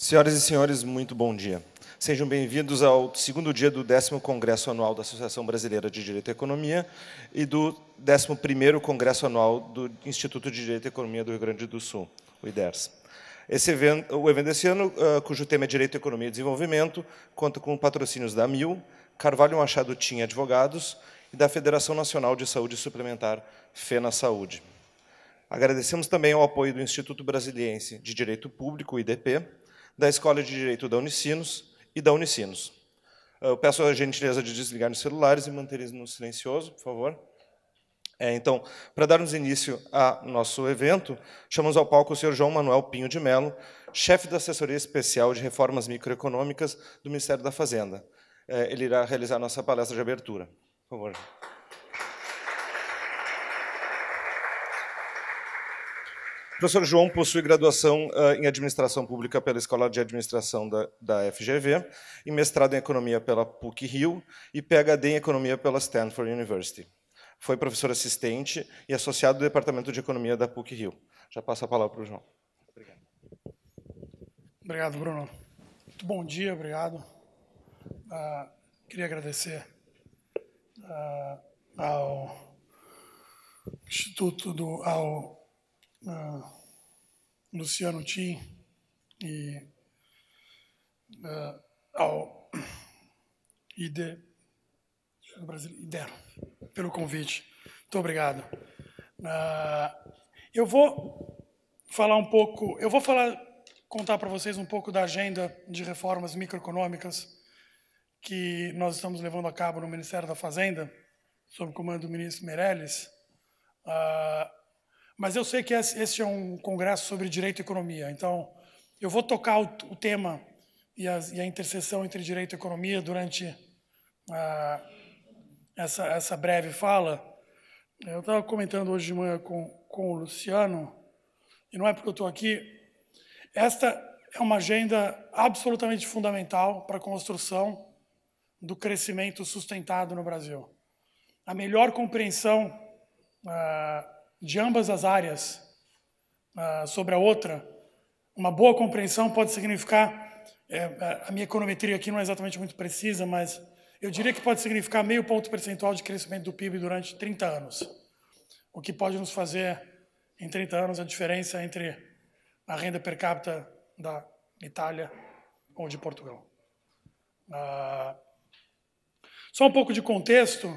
Senhoras e senhores, muito bom dia. Sejam bem-vindos ao segundo dia do 10º Congresso Anual da Associação Brasileira de Direito e Economia e do 11º Congresso Anual do Instituto de Direito e Economia do Rio Grande do Sul, o IDERS. O evento desse ano, cujo tema é Direito, Economia e Desenvolvimento, conta com patrocínios da AMIL, Carvalho Machado Tim Advogados e da Federação Nacional de Saúde Suplementar, FENA Saúde. Agradecemos também ao apoio do Instituto Brasiliense de Direito Público, IDP, da Escola de Direito da Unicinos e da Unicinos. Eu peço a gentileza de desligar os celulares e manter no silencioso, por favor. Então, para darmos início ao nosso evento, chamamos ao palco o senhor João Manuel Pinho de Mello, chefe da Assessoria Especial de Reformas Microeconômicas do Ministério da Fazenda. Ele irá realizar a nossa palestra de abertura. Por favor. O professor João possui graduação em Administração Pública pela Escola de Administração da FGV, e mestrado em Economia pela PUC-Rio e PhD em Economia pela Stanford University. Foi professor assistente e associado do Departamento de Economia da PUC-Rio. Já passo a palavra para o João. Obrigado. Obrigado, Bruno. Muito bom dia, obrigado. Queria agradecer ao Instituto ao Luciano Tim e ao IDER pelo convite. Muito obrigado. Eu vou falar um pouco, contar para vocês um pouco da agenda de reformas microeconômicas que nós estamos levando a cabo no Ministério da Fazenda, sob o comando do ministro Meirelles. Mas eu sei que esse é um congresso sobre direito e economia, então eu vou tocar o tema e a interseção entre direito e economia durante essa breve fala. Eu estava comentando hoje de manhã com o Luciano, e não é porque eu estou aqui, esta é uma agenda absolutamente fundamental para a construção do crescimento sustentado no Brasil. A melhor compreensão de ambas as áreas sobre a outra, uma boa compreensão pode significar, a minha econometria aqui não é exatamente muito precisa, mas eu diria que pode significar meio ponto percentual de crescimento do PIB durante 30 anos, o que pode nos fazer, em 30 anos, a diferença entre a renda per capita da Itália ou de Portugal. Só um pouco de contexto.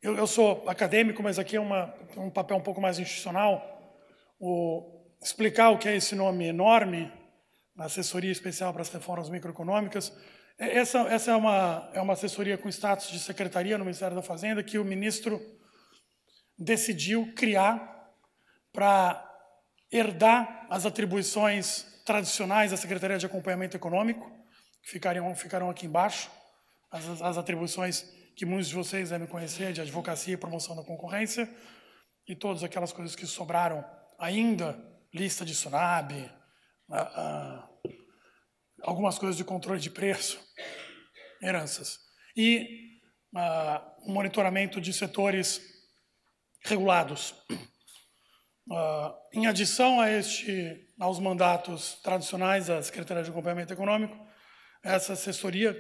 Eu sou acadêmico, mas aqui é um papel um pouco mais institucional. Explicar o que é esse nome enorme, Assessoria Especial para as Reformas Microeconômicas. Essa é uma assessoria com status de secretaria no Ministério da Fazenda que o ministro decidiu criar para herdar as atribuições tradicionais da Secretaria de Acompanhamento Econômico, que ficarão aqui embaixo, as atribuições que muitos de vocês devem conhecer, de advocacia e promoção da concorrência, e todas aquelas coisas que sobraram ainda, lista de SUNAB, algumas coisas de controle de preço, heranças, e um monitoramento de setores regulados. Em adição aos mandatos tradicionais da Secretaria de Acompanhamento Econômico, essa assessoria,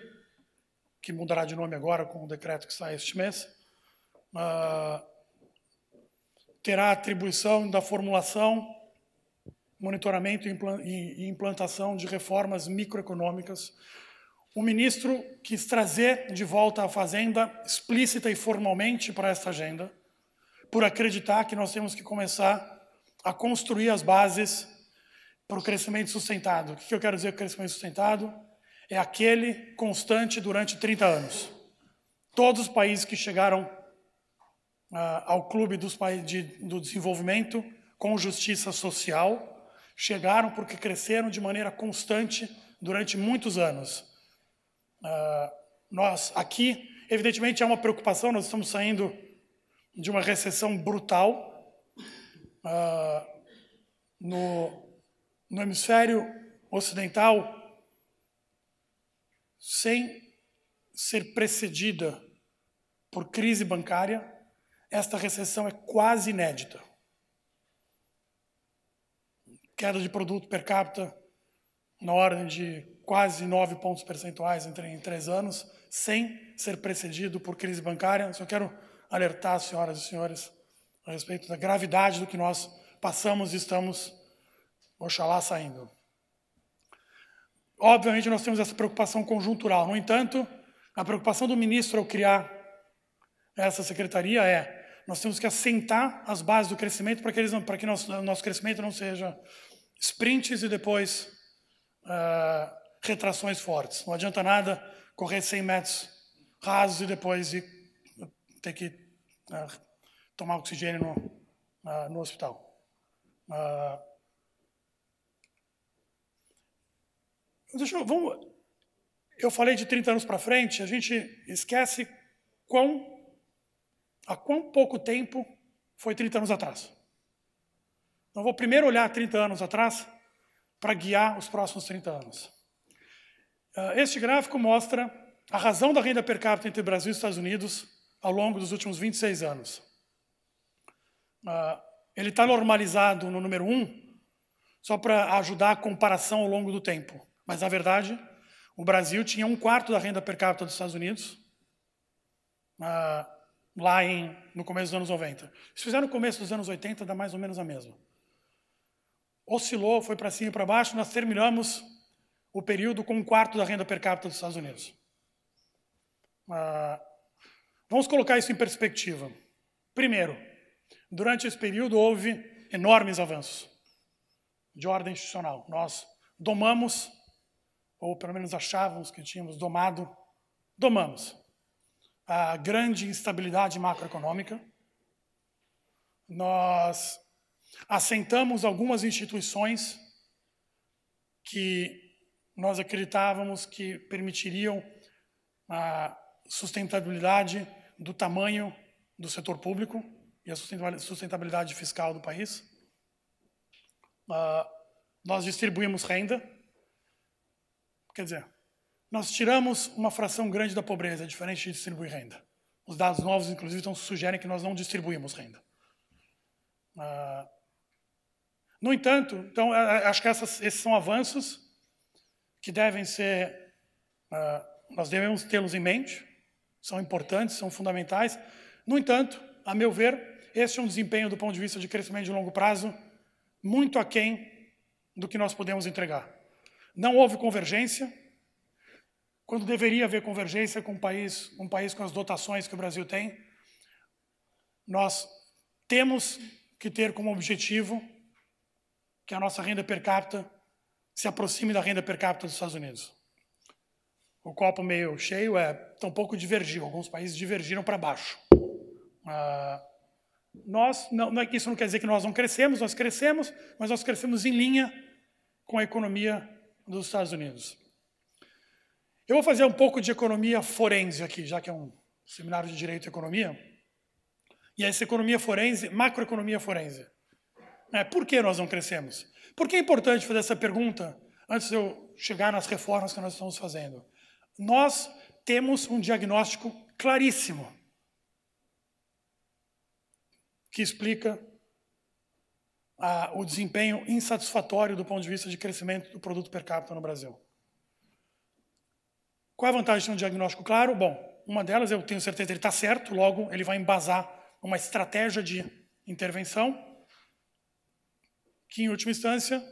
que mudará de nome agora com o decreto que sai este mês, terá atribuição da formulação, monitoramento e implantação de reformas microeconômicas. O ministro quis trazer de volta a Fazenda explícita e formalmente para esta agenda, por acreditar que nós temos que começar a construir as bases para o crescimento sustentado. O que eu quero dizer com crescimento sustentado? É aquele constante durante 30 anos. Todos os países que chegaram ao clube do desenvolvimento com justiça social chegaram porque cresceram de maneira constante durante muitos anos. Nós aqui, evidentemente, há uma preocupação, nós estamos saindo de uma recessão brutal. No hemisfério ocidental, sem ser precedida por crise bancária, esta recessão é quase inédita. Queda de produto per capita na ordem de quase 9 pontos percentuais em 3 anos, sem ser precedido por crise bancária. Só quero alertar, senhoras e senhores, a respeito da gravidade do que nós passamos e estamos, oxalá, saindo. Obviamente, nós temos essa preocupação conjuntural. No entanto, a preocupação do ministro ao criar essa secretaria nós temos que assentar as bases do crescimento para que nosso crescimento não seja sprints e depois retrações fortes. Não adianta nada correr 100 metros rasos e depois ter que tomar oxigênio no hospital. Eu falei de 30 anos para frente, a gente esquece há quão pouco tempo foi 30 anos atrás. Então, vou primeiro olhar 30 anos atrás para guiar os próximos 30 anos. Este gráfico mostra a razão da renda per capita entre Brasil e Estados Unidos ao longo dos últimos 26 anos. Ele está normalizado no número 1, só para ajudar a comparação ao longo do tempo. Mas, na verdade, o Brasil tinha 1/4 da renda per capita dos Estados Unidos, lá no começo dos anos 90. Se fizer no começo dos anos 80, dá mais ou menos a mesma. Oscilou, foi para cima e para baixo, nós terminamos o período com 1/4 da renda per capita dos Estados Unidos. Vamos colocar isso em perspectiva. Primeiro, durante esse período houve enormes avanços de ordem institucional. Nós domamos, ou pelo menos achávamos que tínhamos domamos a grande instabilidade macroeconômica. Nós assentamos algumas instituições que nós acreditávamos que permitiriam a sustentabilidade do tamanho do setor público e a sustentabilidade fiscal do país. Nós distribuímos renda, quer dizer, nós tiramos uma fração grande da pobreza, é diferente de distribuir renda. Os dados novos, inclusive, sugerem que nós não distribuímos renda. No entanto, então, acho que esses são avanços que devem ser, nós devemos tê-los em mente, são importantes, são fundamentais. No entanto, a meu ver, esse é um desempenho do ponto de vista de crescimento de longo prazo muito aquém do que nós podemos entregar. Não houve convergência, quando deveria haver convergência com um país com as dotações que o Brasil tem. Nós temos que ter como objetivo que a nossa renda per capita se aproxime da renda per capita dos Estados Unidos. O copo meio cheio tampouco divergiu, alguns países divergiram para baixo. Isso não quer dizer que nós não crescemos, nós crescemos, mas nós crescemos em linha com a economia dos Estados Unidos. Eu vou fazer um pouco de economia forense aqui, já que é um seminário de Direito e Economia. E essa economia forense, macroeconomia forense. Por que nós não crescemos? Por que é importante fazer essa pergunta antes de eu chegar nas reformas que nós estamos fazendo? Nós temos um diagnóstico claríssimo que explica o desempenho insatisfatório do ponto de vista de crescimento do produto per capita no Brasil. Qual é a vantagem de ter um diagnóstico claro? Bom, uma delas, eu tenho certeza que ele está certo, logo ele vai embasar uma estratégia de intervenção que, em última instância,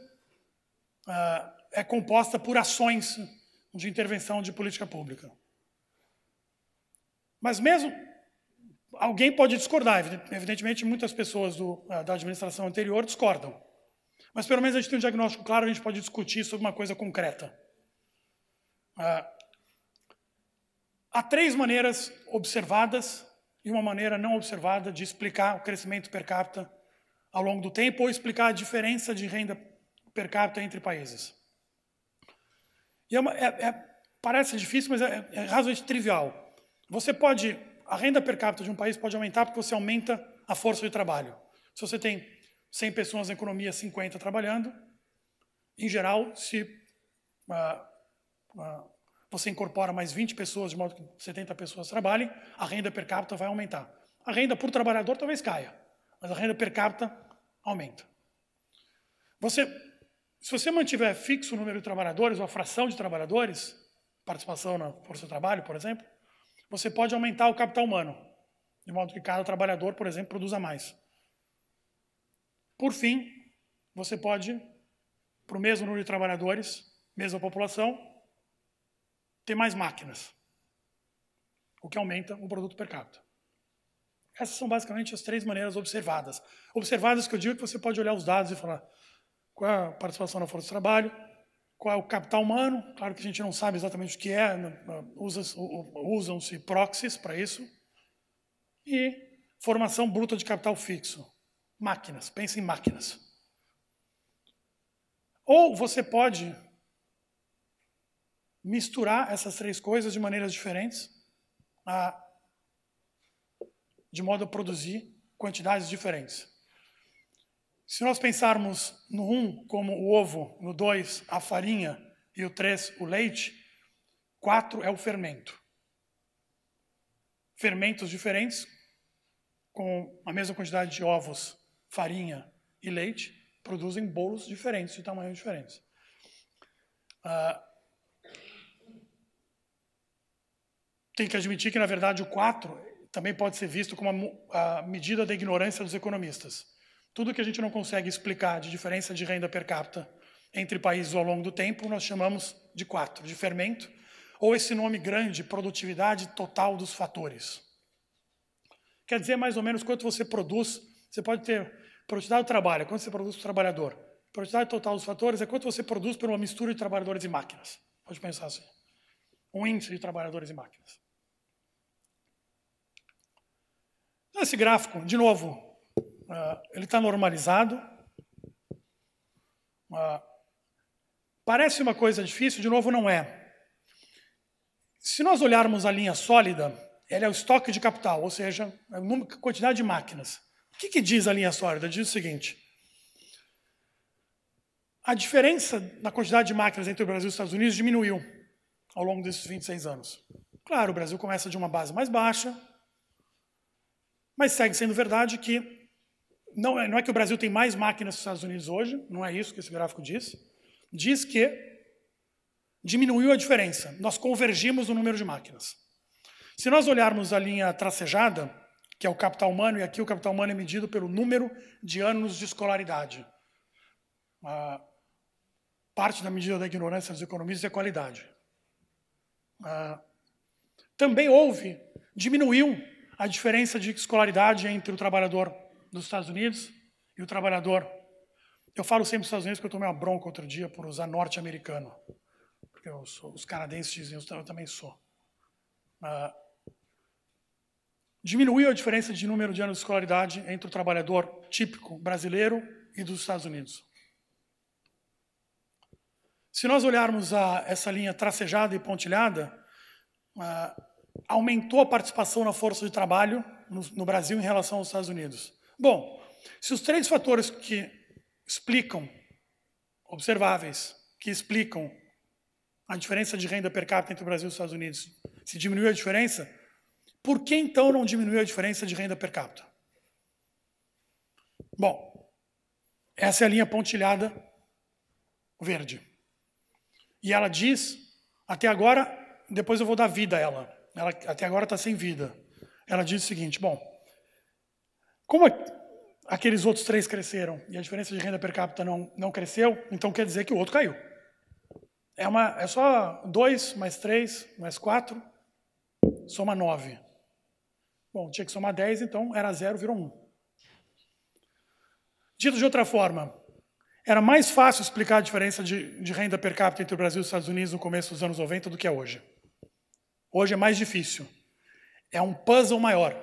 é composta por ações de intervenção de política pública. Mas mesmo alguém pode discordar. Evidentemente, muitas pessoas da administração anterior discordam. Mas, pelo menos, a gente tem um diagnóstico claro, a gente pode discutir sobre uma coisa concreta. Há 3 maneiras observadas e uma maneira não observada de explicar o crescimento per capita ao longo do tempo ou explicar a diferença de renda per capita entre países. E parece difícil, mas é razoavelmente trivial. A renda per capita de um país pode aumentar porque você aumenta a força de trabalho. Se você tem 100 pessoas na economia, 50 trabalhando, em geral, se você incorpora mais 20 pessoas, de modo que 70 pessoas trabalhem, a renda per capita vai aumentar. A renda por trabalhador talvez caia, mas a renda per capita aumenta. Se você mantiver fixo o número de trabalhadores, ou a fração de trabalhadores, participação na força de trabalho, por exemplo, você pode aumentar o capital humano, de modo que cada trabalhador, por exemplo, produza mais. Por fim, você pode, para o mesmo número de trabalhadores, mesma população, ter mais máquinas, o que aumenta o produto per capita. Essas são basicamente as 3 maneiras observadas. Observadas que eu digo que você pode olhar os dados e falar qual é a participação na força de trabalho, qual é o capital humano. Claro que a gente não sabe exatamente o que é, usam-se proxies para isso. E formação bruta de capital fixo. Máquinas, pense em máquinas. Ou você pode misturar essas 3 coisas de maneiras diferentes, de modo a produzir quantidades diferentes. Se nós pensarmos no 1 como o ovo, no 2 a farinha e o 3 o leite, 4 é o fermento. Fermentos diferentes, com a mesma quantidade de ovos, farinha e leite, produzem bolos diferentes, de tamanhos diferentes. Tem que admitir que, na verdade, o 4 também pode ser visto como a medida da ignorância dos economistas. Tudo que a gente não consegue explicar de diferença de renda per capita entre países ao longo do tempo, nós chamamos de 4, de fermento, ou esse nome grande, produtividade total dos fatores. Quer dizer mais ou menos quanto você produz. Você pode ter produtividade do trabalho, quanto você produz para o trabalhador. Produtividade total dos fatores é quanto você produz por uma mistura de trabalhadores e máquinas. Pode pensar assim. Um índice de trabalhadores e máquinas. Esse gráfico, de novo, ele está normalizado. Parece uma coisa difícil, de novo não é. Se nós olharmos a linha sólida, ela é o estoque de capital, ou seja, a quantidade de máquinas. O que diz a linha sólida? Diz o seguinte: a diferença na quantidade de máquinas entre o Brasil e os Estados Unidos diminuiu ao longo desses 26 anos. Claro, o Brasil começa de uma base mais baixa, mas segue sendo verdade que não é que o Brasil tem mais máquinas que os Estados Unidos hoje, não é isso que esse gráfico diz. Diz que diminuiu a diferença, nós convergimos no número de máquinas. Se nós olharmos a linha tracejada, que é o capital humano, e aqui o capital humano é medido pelo número de anos de escolaridade. Parte da medida da ignorância dos economistas é a qualidade. Também diminuiu a diferença de escolaridade entre o trabalhador dos Estados Unidos e o trabalhador. Eu falo sempre dos Estados Unidos porque eu tomei uma bronca outro dia por usar norte-americano. Porque os canadenses dizem, eu também sou. Diminuiu a diferença de número de anos de escolaridade entre o trabalhador típico brasileiro e dos Estados Unidos. Se nós olharmos essa linha tracejada e pontilhada, aumentou a participação na força de trabalho no Brasil em relação aos Estados Unidos. Bom, se os 3 fatores que explicam, observáveis, que explicam a diferença de renda per capita entre o Brasil e os Estados Unidos, se diminuiu a diferença, por que então não diminuiu a diferença de renda per capita? Bom, essa é a linha pontilhada verde. E ela diz, até agora, depois eu vou dar vida a ela até agora está sem vida. Ela diz o seguinte: bom, como aqueles outros 3 cresceram e a diferença de renda per capita não cresceu, então quer dizer que o outro caiu. É só 2 mais 3 mais 4, soma 9. Bom, tinha que somar 10, então era 0, virou 1. Dito de outra forma, era mais fácil explicar a diferença de renda per capita entre o Brasil e os Estados Unidos no começo dos anos 90 do que é hoje. Hoje é mais difícil. É um puzzle maior.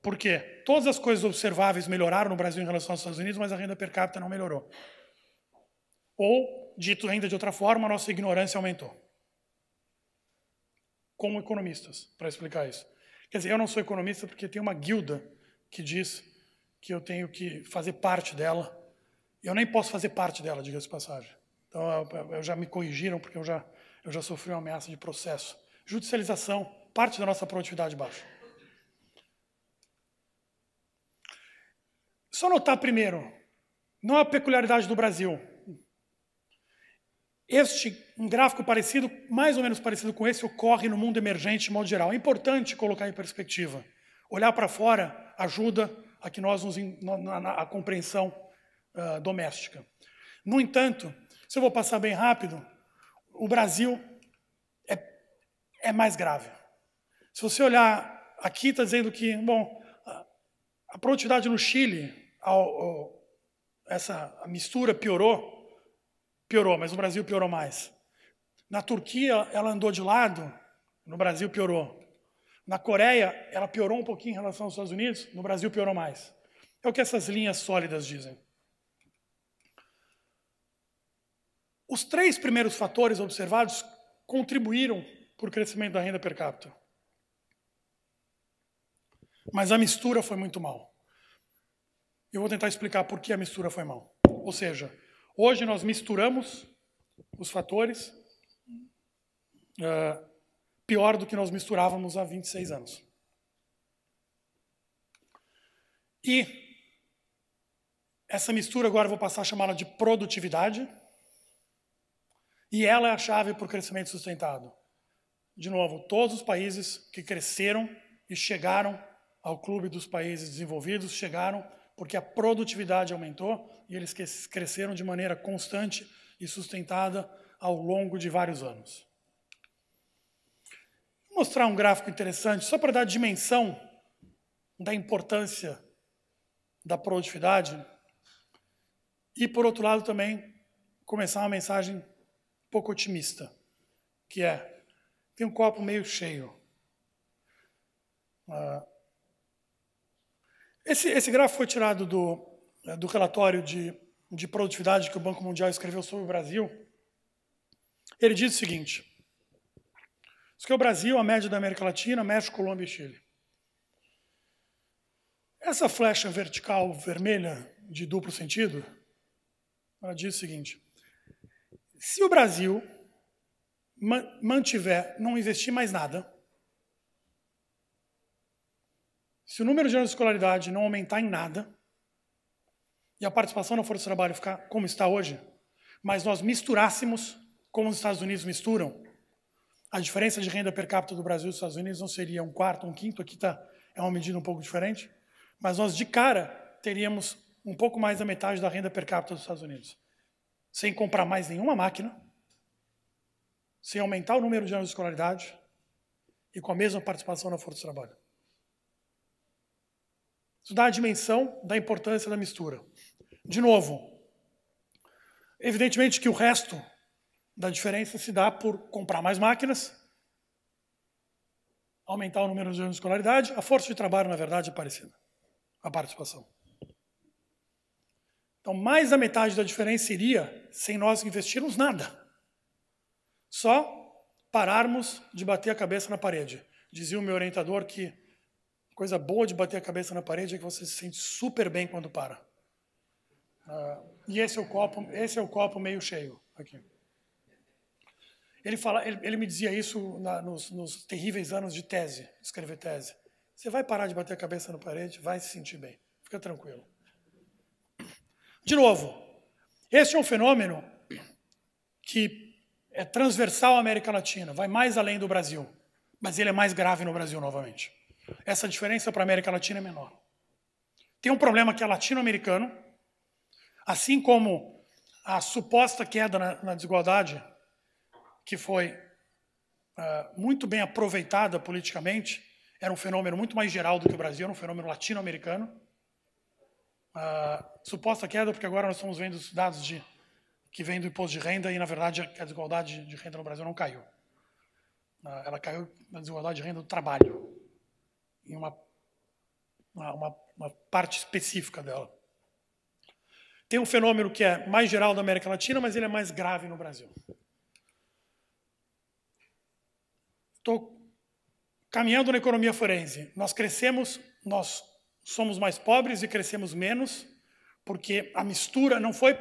Por quê? Todas as coisas observáveis melhoraram no Brasil em relação aos Estados Unidos, mas a renda per capita não melhorou. Ou, dito ainda de outra forma, a nossa ignorância aumentou. Como economistas, para explicar isso. Quer dizer, eu não sou economista porque tem uma guilda que diz que eu tenho que fazer parte dela. Eu nem posso fazer parte dela, diga-se de passagem. Então, já me corrigiram porque eu já sofri uma ameaça de processo. Judicialização, parte da nossa produtividade baixa. Só notar primeiro, não é a peculiaridade do Brasil. Um gráfico parecido, mais ou menos parecido com esse, ocorre no mundo emergente de modo geral. É importante colocar em perspectiva. Olhar para fora ajuda a que nós a compreensão doméstica. No entanto, se eu vou passar bem rápido, o Brasil é mais grave. Se você olhar aqui, está dizendo que, bom, a produtividade no Chile, a mistura piorou, mas no Brasil piorou mais. Na Turquia, ela andou de lado, no Brasil piorou. Na Coreia, ela piorou um pouquinho em relação aos Estados Unidos, no Brasil piorou mais. É o que essas linhas sólidas dizem. Os 3 primeiros fatores observados contribuíram para o crescimento da renda per capita. Mas a mistura foi muito mal. Eu vou tentar explicar por que a mistura foi mal. Ou seja, hoje nós misturamos os fatores pior do que nós misturávamos há 26 anos. E essa mistura agora eu vou passar a chamá-la de produtividade. E ela é a chave para o crescimento sustentado. De novo, todos os países que cresceram e chegaram ao clube dos países desenvolvidos chegaram porque a produtividade aumentou e eles cresceram de maneira constante e sustentada ao longo de vários anos. Vou mostrar um gráfico interessante só para dar dimensão da importância da produtividade e, por outro lado, também começar uma mensagem um pouco otimista, que tem um copo meio cheio. Esse gráfico foi tirado do relatório de produtividade que o Banco Mundial escreveu sobre o Brasil. Ele diz o seguinte: isso aqui é o Brasil, a média da América Latina, México, Colômbia e Chile. Essa flecha vertical vermelha de duplo sentido, ela diz o seguinte: se o Brasil não investir mais nada, se o número de anos de escolaridade não aumentar em nada, e a participação na força de trabalho ficar como está hoje, mas nós misturássemos como os Estados Unidos misturam, a diferença de renda per capita do Brasil e dos Estados Unidos não seria 1/4, 1/5, aqui é uma medida um pouco diferente, mas nós de cara teríamos um pouco mais da metade da renda per capita dos Estados Unidos, sem comprar mais nenhuma máquina, sem aumentar o número de anos de escolaridade e com a mesma participação na força de trabalho. Isso dá a dimensão da importância da mistura. De novo, evidentemente que o resto da diferença se dá por comprar mais máquinas, aumentar o número de anos de escolaridade. A força de trabalho, na verdade, é parecida, a participação. Então, mais da metade da diferença iria sem nós investirmos nada. Só pararmos de bater a cabeça na parede. Dizia o meu orientador que a coisa boa de bater a cabeça na parede é que você se sente super bem quando para. E esse é o copo meio cheio aqui. Ele me dizia isso nos terríveis anos de tese, escrever tese. Você vai parar de bater a cabeça na parede, vai se sentir bem. Fica tranquilo. De novo, esse é um fenômeno que é transversal à América Latina, vai mais além do Brasil, mas ele é mais grave no Brasil novamente. Essa diferença para a América Latina é menor. Tem um problema que é latino-americano, assim como a suposta queda na desigualdade, que foi muito bem aproveitada politicamente, era um fenômeno muito mais geral do que o Brasil, era um fenômeno latino-americano. Suposta queda, porque agora nós estamos vendo os dados que vêm do imposto de renda e, na verdade, a desigualdade de renda no Brasil não caiu. Ela caiu na desigualdade de renda do trabalho, em uma parte específica dela. Tem um fenômeno que é mais geral da América Latina, mas ele é mais grave no Brasil. Estou caminhando na economia forense. Nós somos mais pobres e crescemos menos, porque a mistura não foi...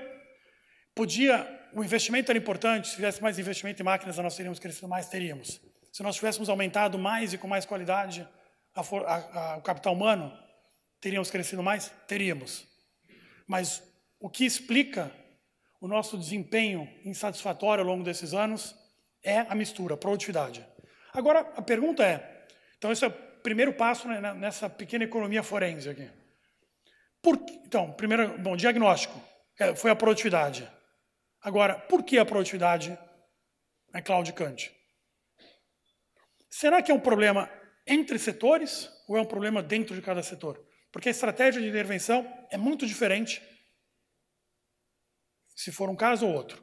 o investimento era importante, se tivesse mais investimento em máquinas, nós teríamos crescido mais, teríamos. Se nós tivéssemos aumentado mais e com mais qualidade o capital humano, teríamos crescido mais? Teríamos. Mas o que explica o nosso desempenho insatisfatório ao longo desses anos é a mistura, a produtividade. Agora, a pergunta é, então esse é o primeiro passo, né, nessa pequena economia forense aqui. Então, primeiro, bom, diagnóstico, foi a produtividade. Agora, por que a produtividade é claudicante? Será que é um problema entre setores ou é um problema dentro de cada setor? Porque a estratégia de intervenção é muito diferente se for um caso ou outro.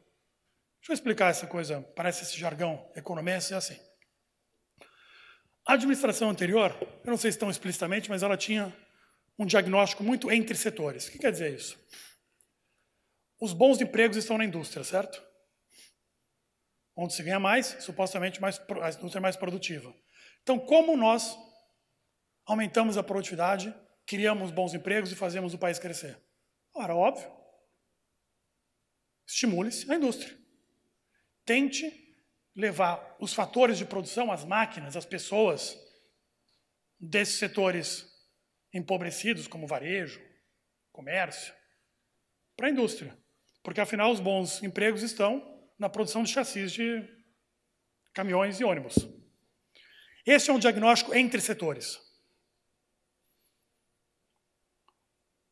Deixa eu explicar essa coisa, parece esse jargão economês, é assim. A administração anterior, eu não sei se tão explicitamente, mas ela tinha um diagnóstico muito entre setores. O que quer dizer isso? Os bons empregos estão na indústria, certo? Onde se ganha mais, supostamente a indústria é mais produtiva. Então, como nós aumentamos a produtividade, criamos bons empregos e fazemos o país crescer? Ora, óbvio. Estimule-se a indústria. Tente levar os fatores de produção, as máquinas, as pessoas desses setores empobrecidos, como varejo, comércio, para a indústria. Porque, afinal, os bons empregos estão na produção de chassis de caminhões e ônibus. Esse é um diagnóstico entre setores.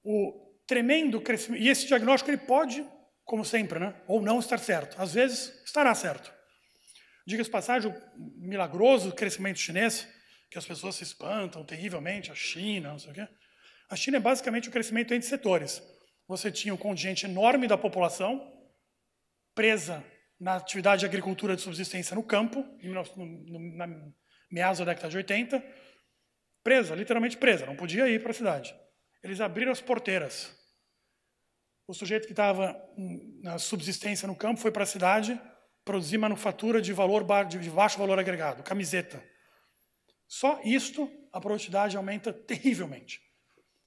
O tremendo crescimento... E esse diagnóstico ele pode, como sempre, né, ou não estar certo. Às vezes, estará certo. Diga-se de passagem, o milagroso crescimento chinês, que as pessoas se espantam terrivelmente, a China, não sei o quê. A China é basicamente o crescimento entre setores. Você tinha um contingente enorme da população presa na atividade de agricultura de subsistência no campo, na meados da década de 80, presa, literalmente presa, não podia ir para a cidade. Eles abriram as porteiras. O sujeito que estava na subsistência no campo foi para a cidade produzir manufatura de baixo valor agregado, camiseta. Só isto, a produtividade aumenta terrivelmente.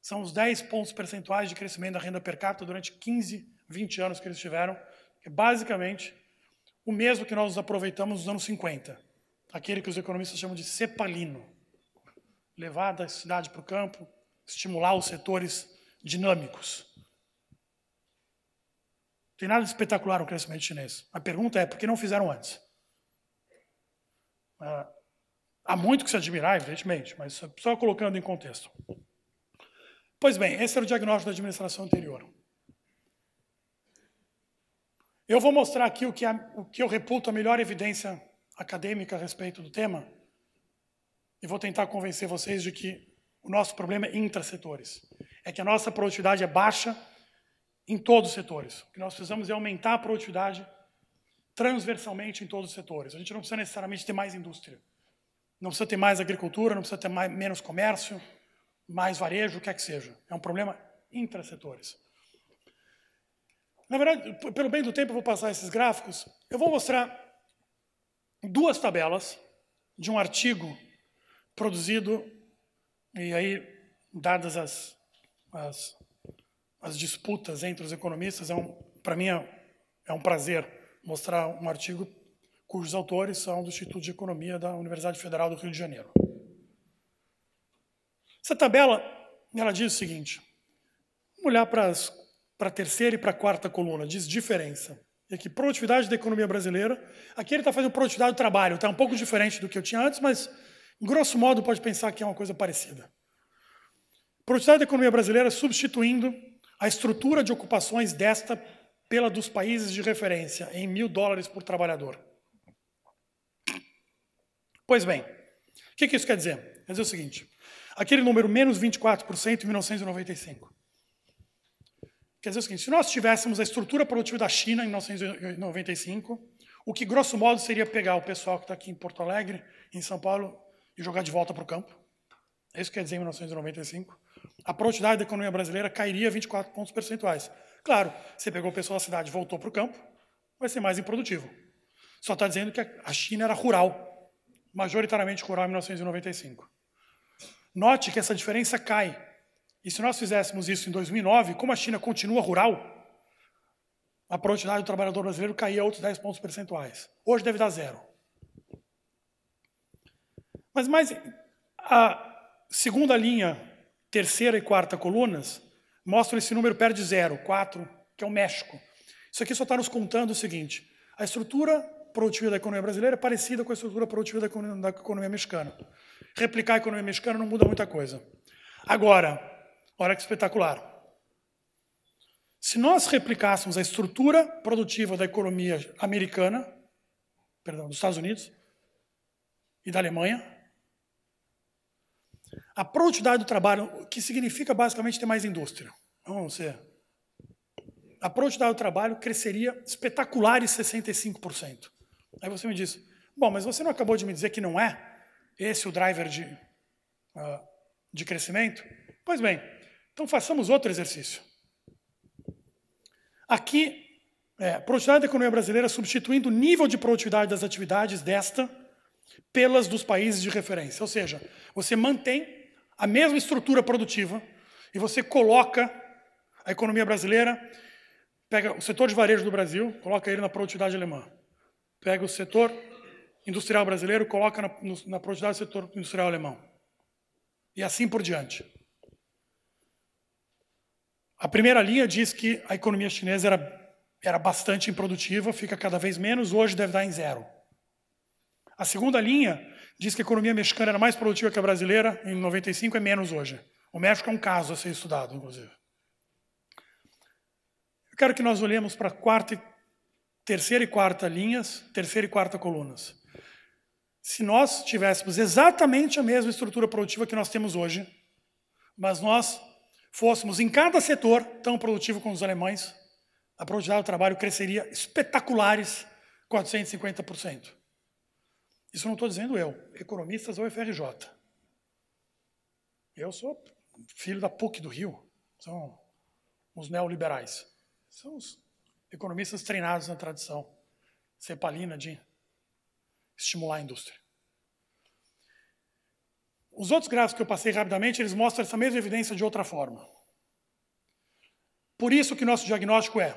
São os 10 pontos percentuais de crescimento da renda per capita durante 15, 20 anos que eles tiveram, que é basicamente o mesmo que nós nos aproveitamos nos anos 50. Aquele que os economistas chamam de cepalino. Levar da cidade para o campo, estimular os setores dinâmicos. Não tem nada de espetacular no crescimento chinês. A pergunta é, por que não fizeram antes? Há muito que se admirar, evidentemente, mas só colocando em contexto. Pois bem, esse era o diagnóstico da administração anterior. Eu vou mostrar aqui o que eu reputo a melhor evidência acadêmica a respeito do tema e vou tentar convencer vocês de que o nosso problema é intrasetores. É que a nossa produtividade é baixa em todos os setores. O que nós precisamos é aumentar a produtividade transversalmente em todos os setores. A gente não precisa necessariamente ter mais indústria. Não precisa ter mais agricultura, não precisa ter menos comércio, mais varejo, o que é que seja. É um problema intrasetores. Na verdade, pelo bem do tempo, eu vou passar esses gráficos. Eu vou mostrar duas tabelas de um artigo produzido, e aí, dadas as disputas entre os economistas, para mim é um prazer mostrar um artigo cujos autores são do Instituto de Economia da Universidade Federal do Rio de Janeiro. Essa tabela, ela diz o seguinte, vamos olhar para a terceira e para a quarta coluna, diz diferença. E aqui, produtividade da economia brasileira. Aqui ele está fazendo produtividade do trabalho, está um pouco diferente do que eu tinha antes, mas, grosso modo, pode pensar que é uma coisa parecida. Produtividade da economia brasileira substituindo a estrutura de ocupações desta pela dos países de referência, em $1.000 por trabalhador. Pois bem, o que isso quer dizer? Quer dizer o seguinte, aquele número menos 24% em 1995. Quer dizer o seguinte, se nós tivéssemos a estrutura produtiva da China em 1995, o que, grosso modo, seria pegar o pessoal que está aqui em Porto Alegre, em São Paulo, e jogar de volta para o campo. É isso que quer dizer em 1995. A produtividade da economia brasileira cairia 24 pontos percentuais. Claro, você pegou o pessoal da cidade e voltou para o campo, vai ser mais improdutivo. Só está dizendo que a China era rural, majoritariamente rural em 1995. Note que essa diferença cai. E se nós fizéssemos isso em 2009, como a China continua rural, a produtividade do trabalhador brasileiro caía outros 10 pontos percentuais. Hoje deve dar 0. Mas a segunda linha, terceira e quarta colunas, mostram esse número perto de 0, 4, que é o México. Isso aqui só está nos contando o seguinte: a estrutura produtiva da economia brasileira é parecida com a estrutura produtiva da economia mexicana. Replicar a economia mexicana não muda muita coisa. Agora, olha que espetacular. Se nós replicássemos a estrutura produtiva da economia americana, perdão, dos Estados Unidos e da Alemanha, a produtividade do trabalho, que significa basicamente ter mais indústria. Vamos ser. A produtividade do trabalho cresceria espetaculares 65%. Aí você me diz, bom, mas você não acabou de me dizer que não é esse o driver de crescimento? Pois bem, então façamos outro exercício. Aqui, produtividade da economia brasileira substituindo o nível de produtividade das atividades desta pelas dos países de referência. Ou seja, você mantém a mesma estrutura produtiva e você coloca a economia brasileira, pega o setor de varejo do Brasil, coloca ele na produtividade alemã. Pega o setor industrial brasileiro, coloca na produtividade do setor industrial alemão. E assim por diante. A primeira linha diz que a economia chinesa era bastante improdutiva, fica cada vez menos, hoje deve dar em zero. A segunda linha diz que a economia mexicana era mais produtiva que a brasileira, em 95 é menos hoje. O México é um caso a ser estudado, inclusive. Eu quero que nós olhemos para terceira e quarta linhas, terceira e quarta colunas. Se nós tivéssemos exatamente a mesma estrutura produtiva que nós temos hoje, mas nós fôssemos em cada setor tão produtivo como os alemães, a produtividade do trabalho cresceria espetaculares 450%. Isso não estou dizendo eu, economistas ou FRJ. Eu sou filho da PUC do Rio, são os neoliberais. São os economistas treinados na tradição cepalina de estimular a indústria. Os outros gráficos que eu passei rapidamente, eles mostram essa mesma evidência de outra forma. Por isso que nosso diagnóstico é: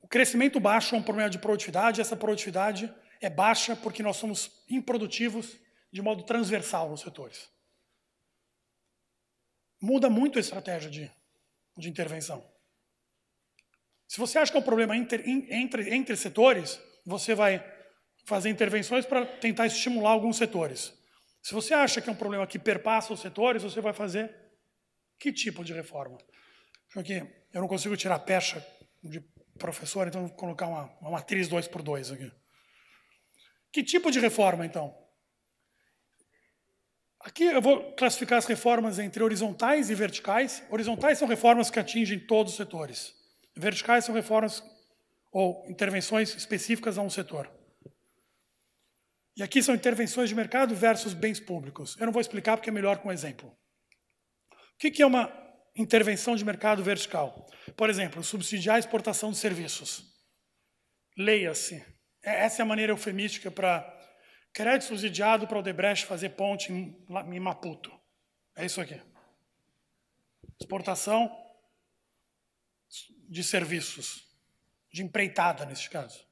o crescimento baixo é um problema de produtividade, essa produtividade é baixa porque nós somos improdutivos de modo transversal nos setores. Muda muito a estratégia de intervenção. Se você acha que é um problema entre setores, você vai fazer intervenções para tentar estimular alguns setores. Se você acha que é um problema que perpassa os setores, você vai fazer que tipo de reforma? Aqui, eu não consigo tirar a pecha de professor, então vou colocar uma matriz 2x2 aqui. Que tipo de reforma, então? Aqui eu vou classificar as reformas entre horizontais e verticais. Horizontais são reformas que atingem todos os setores. Verticais são reformas ou intervenções específicas a um setor. E aqui são intervenções de mercado versus bens públicos. Eu não vou explicar porque é melhor com um exemplo. O que é uma intervenção de mercado vertical? Por exemplo, subsidiar a exportação de serviços. Leia-se. Essa é a maneira eufemística para crédito subsidiado para o Odebrecht fazer ponte em Maputo. É isso aqui. Exportação de serviços, de empreitada, nesse caso.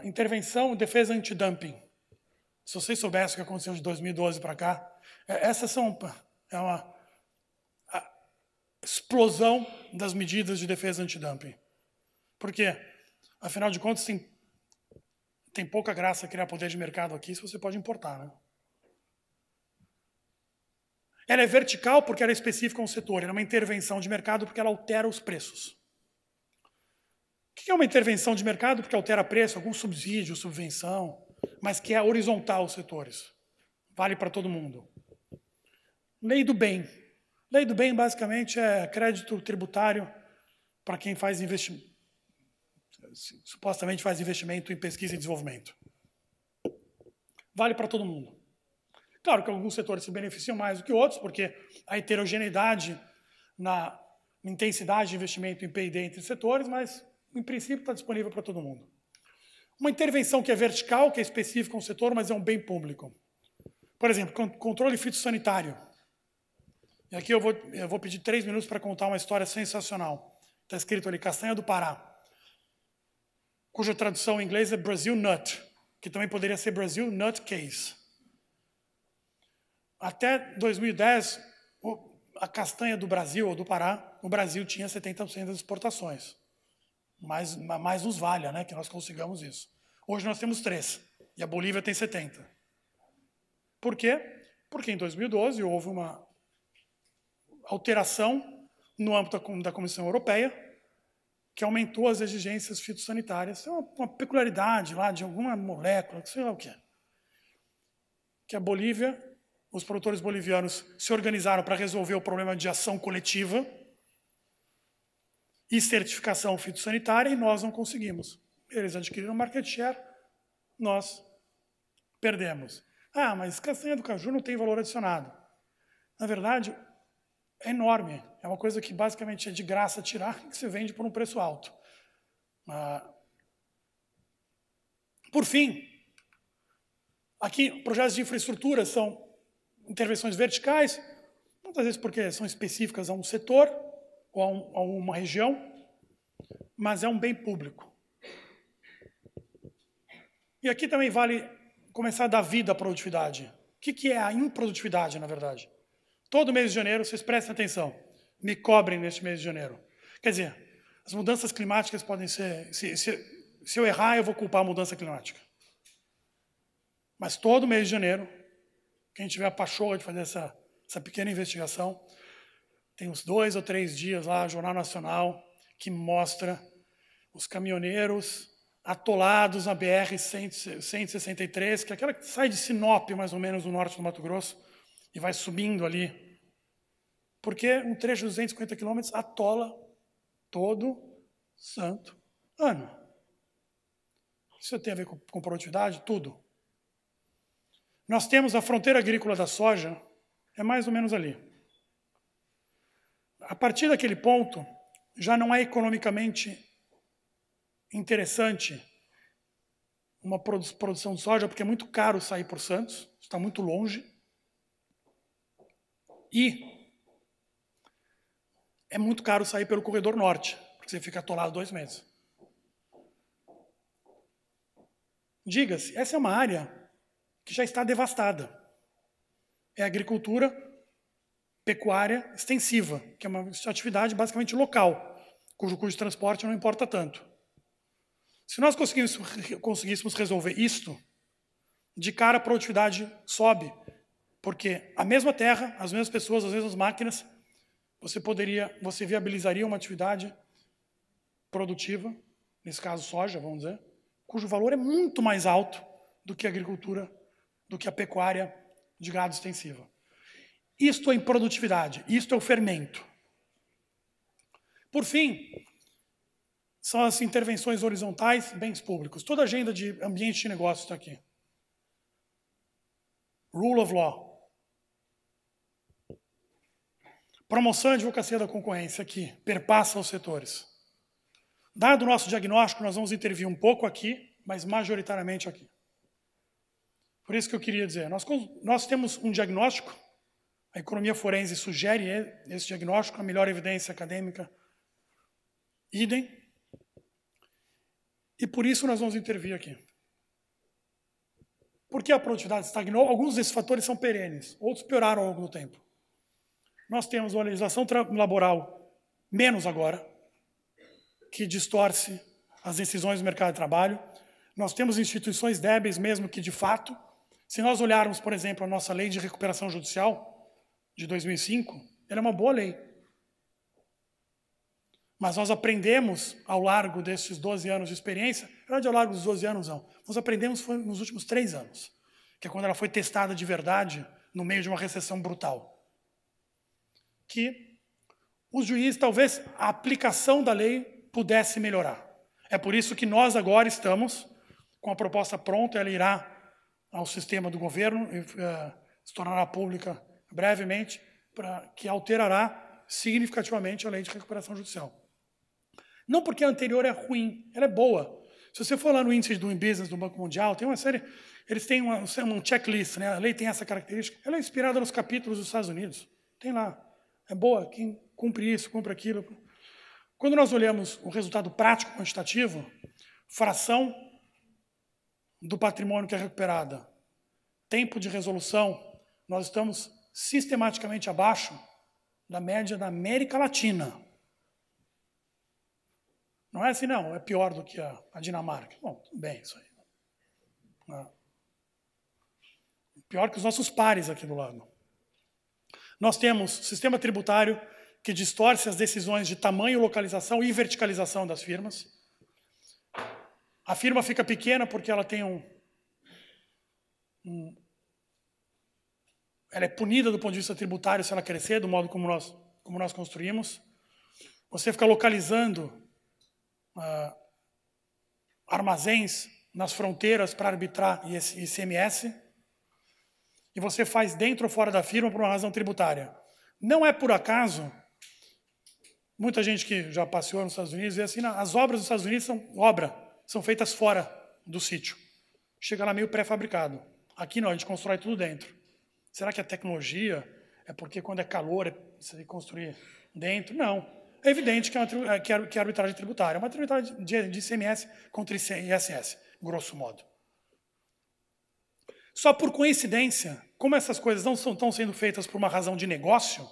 Intervenção, defesa antidumping. Se vocês soubessem o que aconteceu de 2012 para cá, essas são uma explosão das medidas de defesa antidumping. Por quê? Afinal de contas, tem pouca graça criar poder de mercado aqui se você pode importar, né? Ela é vertical porque ela é específica a um setor. Ela é uma intervenção de mercado porque ela altera os preços. O que é uma intervenção de mercado? Porque altera preço, algum subsídio, subvenção, mas que é horizontal aos setores. Vale para todo mundo. Lei do bem. Lei do bem, basicamente, é crédito tributário para quem faz investimento, supostamente faz investimento em pesquisa e desenvolvimento. Vale para todo mundo. Claro que alguns setores se beneficiam mais do que outros, porque a heterogeneidade na intensidade de investimento em P&D entre setores, mas, em princípio, está disponível para todo mundo. Uma intervenção que é vertical, que é específica a um setor, mas é um bem público. Por exemplo, controle fitossanitário. E aqui eu vou pedir 3 minutos para contar uma história sensacional. Está escrito ali, castanha do Pará, cuja tradução em inglês é Brazil Nut, que também poderia ser Brazil Nut Case. Até 2010, a castanha do Brasil ou do Pará, o Brasil tinha 70% das exportações. Mais nos valha, né, que nós consigamos isso. Hoje nós temos 3%, e a Bolívia tem 70%. Por quê? Porque em 2012 houve uma alteração no âmbito da Comissão Europeia, que aumentou as exigências fitossanitárias. É uma peculiaridade lá de alguma molécula, sei lá o que é. Que a Bolívia, os produtores bolivianos se organizaram para resolver o problema de ação coletiva e certificação fitossanitária, e nós não conseguimos. Eles adquiriram market share, nós perdemos. Ah, mas castanha do caju não tem valor adicionado. Na verdade, é enorme. É uma coisa que basicamente é de graça tirar e que se vende por um preço alto. Por fim, aqui, projetos de infraestrutura são intervenções verticais, muitas vezes porque são específicas a um setor ou a uma região, mas é um bem público. E aqui também vale começar a dar vida à produtividade. O que é a improdutividade, na verdade? Todo mês de janeiro, vocês prestem atenção, me cobrem neste mês de janeiro. Quer dizer, as mudanças climáticas podem ser... Se eu errar, eu vou culpar a mudança climática. Mas todo mês de janeiro, quem tiver a pachorra de fazer essa pequena investigação, tem uns 2 ou 3 dias lá, Jornal Nacional, que mostra os caminhoneiros atolados na BR-163, que é aquela que sai de Sinop, mais ou menos, no norte do Mato Grosso, e vai subindo ali. Porque um trecho de 250 quilômetros atola todo santo ano. Isso tem a ver com produtividade? Tudo. Nós temos a fronteira agrícola da soja, é mais ou menos ali. A partir daquele ponto, já não é economicamente interessante uma produção de soja, porque é muito caro sair por Santos, está muito longe. E é muito caro sair pelo corredor norte, porque você fica atolado 2 meses. Diga-se, essa é uma área que já está devastada. É agricultura pecuária extensiva, que é uma atividade basicamente local, cujo custo de transporte não importa tanto. Se nós conseguíssemos resolver isto, de cara a produtividade sobe, porque a mesma terra, as mesmas pessoas, as mesmas máquinas, você viabilizaria uma atividade produtiva, nesse caso soja, vamos dizer, cujo valor é muito mais alto do que a agricultura, do que a pecuária de gado extensiva. Isto é improdutividade, isto é o fermento. Por fim, são as intervenções horizontais, bens públicos. Toda a agenda de ambiente de negócio está aqui. Rule of law. Promoção e advocacia da concorrência aqui, perpassa os setores. Dado o nosso diagnóstico, nós vamos intervir um pouco aqui, mas majoritariamente aqui. Por isso que eu queria dizer, nós temos um diagnóstico, a economia forense sugere esse diagnóstico, a melhor evidência acadêmica, idem, e por isso nós vamos intervir aqui. Por que a produtividade estagnou? Alguns desses fatores são perenes, outros pioraram ao longo do tempo. Nós temos uma legislação laboral, menos agora, que distorce as decisões do mercado de trabalho. Nós temos instituições débeis mesmo que, de fato, se nós olharmos, por exemplo, a nossa lei de recuperação judicial, de 2005, ela é uma boa lei. Mas nós aprendemos, ao largo desses 12 anos de experiência, na verdade, ao largo dos 12 anos, não. Nós aprendemos foi nos últimos 3 anos, que é quando ela foi testada de verdade, no meio de uma recessão brutal. Que os juízes, talvez, a aplicação da lei pudesse melhorar. É por isso que nós agora estamos com a proposta pronta, ela irá ao sistema do governo, se tornará pública brevemente, que alterará significativamente a lei de recuperação judicial. Não porque a anterior é ruim, ela é boa. Se você for lá no índice de Doing Business do Banco Mundial, tem uma série, eles têm um checklist, né? A lei tem essa característica, ela é inspirada nos capítulos dos Estados Unidos. Tem lá, é boa, quem cumpre isso, cumpre aquilo. Quando nós olhamos o resultado prático quantitativo, fração do patrimônio que é recuperada, tempo de resolução nós estamos sistematicamente abaixo da média da América Latina. Não é assim, não, é pior do que a Dinamarca. Bom, tudo bem, isso aí. Pior que os nossos pares aqui do lado. Nós temos sistema tributário que distorce as decisões de tamanho, localização e verticalização das firmas. A firma fica pequena porque ela tem ela é punida do ponto de vista tributário se ela crescer, do modo como nós construímos. Você fica localizando armazéns nas fronteiras para arbitrar ICMS, e você faz dentro ou fora da firma por uma razão tributária. Não é por acaso, muita gente que já passeou nos Estados Unidos vê assim, não, as obras dos Estados Unidos são feitas fora do sítio. Chega lá meio pré-fabricado. Aqui não, a gente constrói tudo dentro. Será que a tecnologia é porque quando é calor você tem que construir dentro? Não. É evidente que é arbitragem tributária. É uma arbitragem de ICMS contra ISS, grosso modo. Só por coincidência, como essas coisas não estão sendo feitas por uma razão de negócio,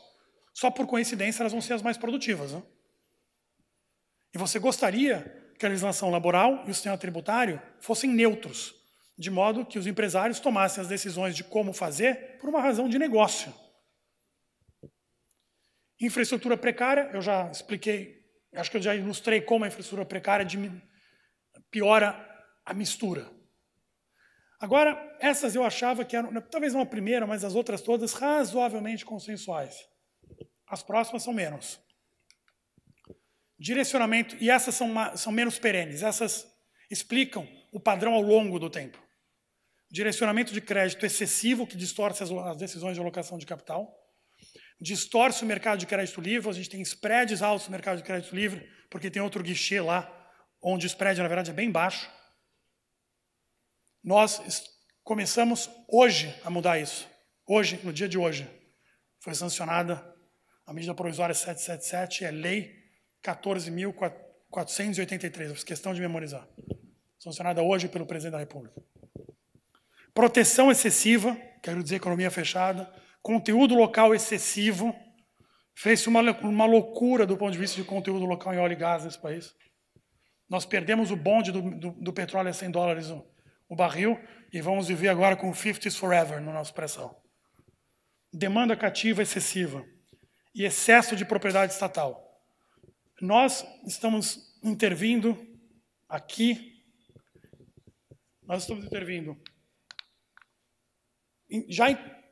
só por coincidência elas vão ser as mais produtivas. Né? E você gostaria que a legislação laboral e o sistema tributário fossem neutros, de modo que os empresários tomassem as decisões de como fazer por uma razão de negócio. Infraestrutura precária, eu já expliquei, acho que eu já ilustrei como a infraestrutura precária piora a mistura. Agora, essas eu achava que eram, talvez não a primeira, mas as outras todas razoavelmente consensuais. As próximas são menos. Direcionamento, e essas são menos perenes, essas explicam o padrão ao longo do tempo. Direcionamento de crédito excessivo, que distorce as decisões de alocação de capital. Distorce o mercado de crédito livre, a gente tem spreads altos no mercado de crédito livre, porque tem outro guichê lá, onde o spread, na verdade, é bem baixo. Nós começamos hoje a mudar isso. Hoje, no dia de hoje, foi sancionada a medida provisória 777, é lei 14.483, eu fiz questão de memorizar. Sancionada hoje pelo presidente da República. Proteção excessiva, quero dizer economia fechada, conteúdo local excessivo, fez-se uma loucura do ponto de vista de conteúdo local em óleo e gás nesse país. Nós perdemos o bonde do petróleo a $100 o barril e vamos viver agora com 50s forever no nosso pré-sal. Demanda cativa excessiva e excesso de propriedade estatal. Nós estamos intervindo aqui,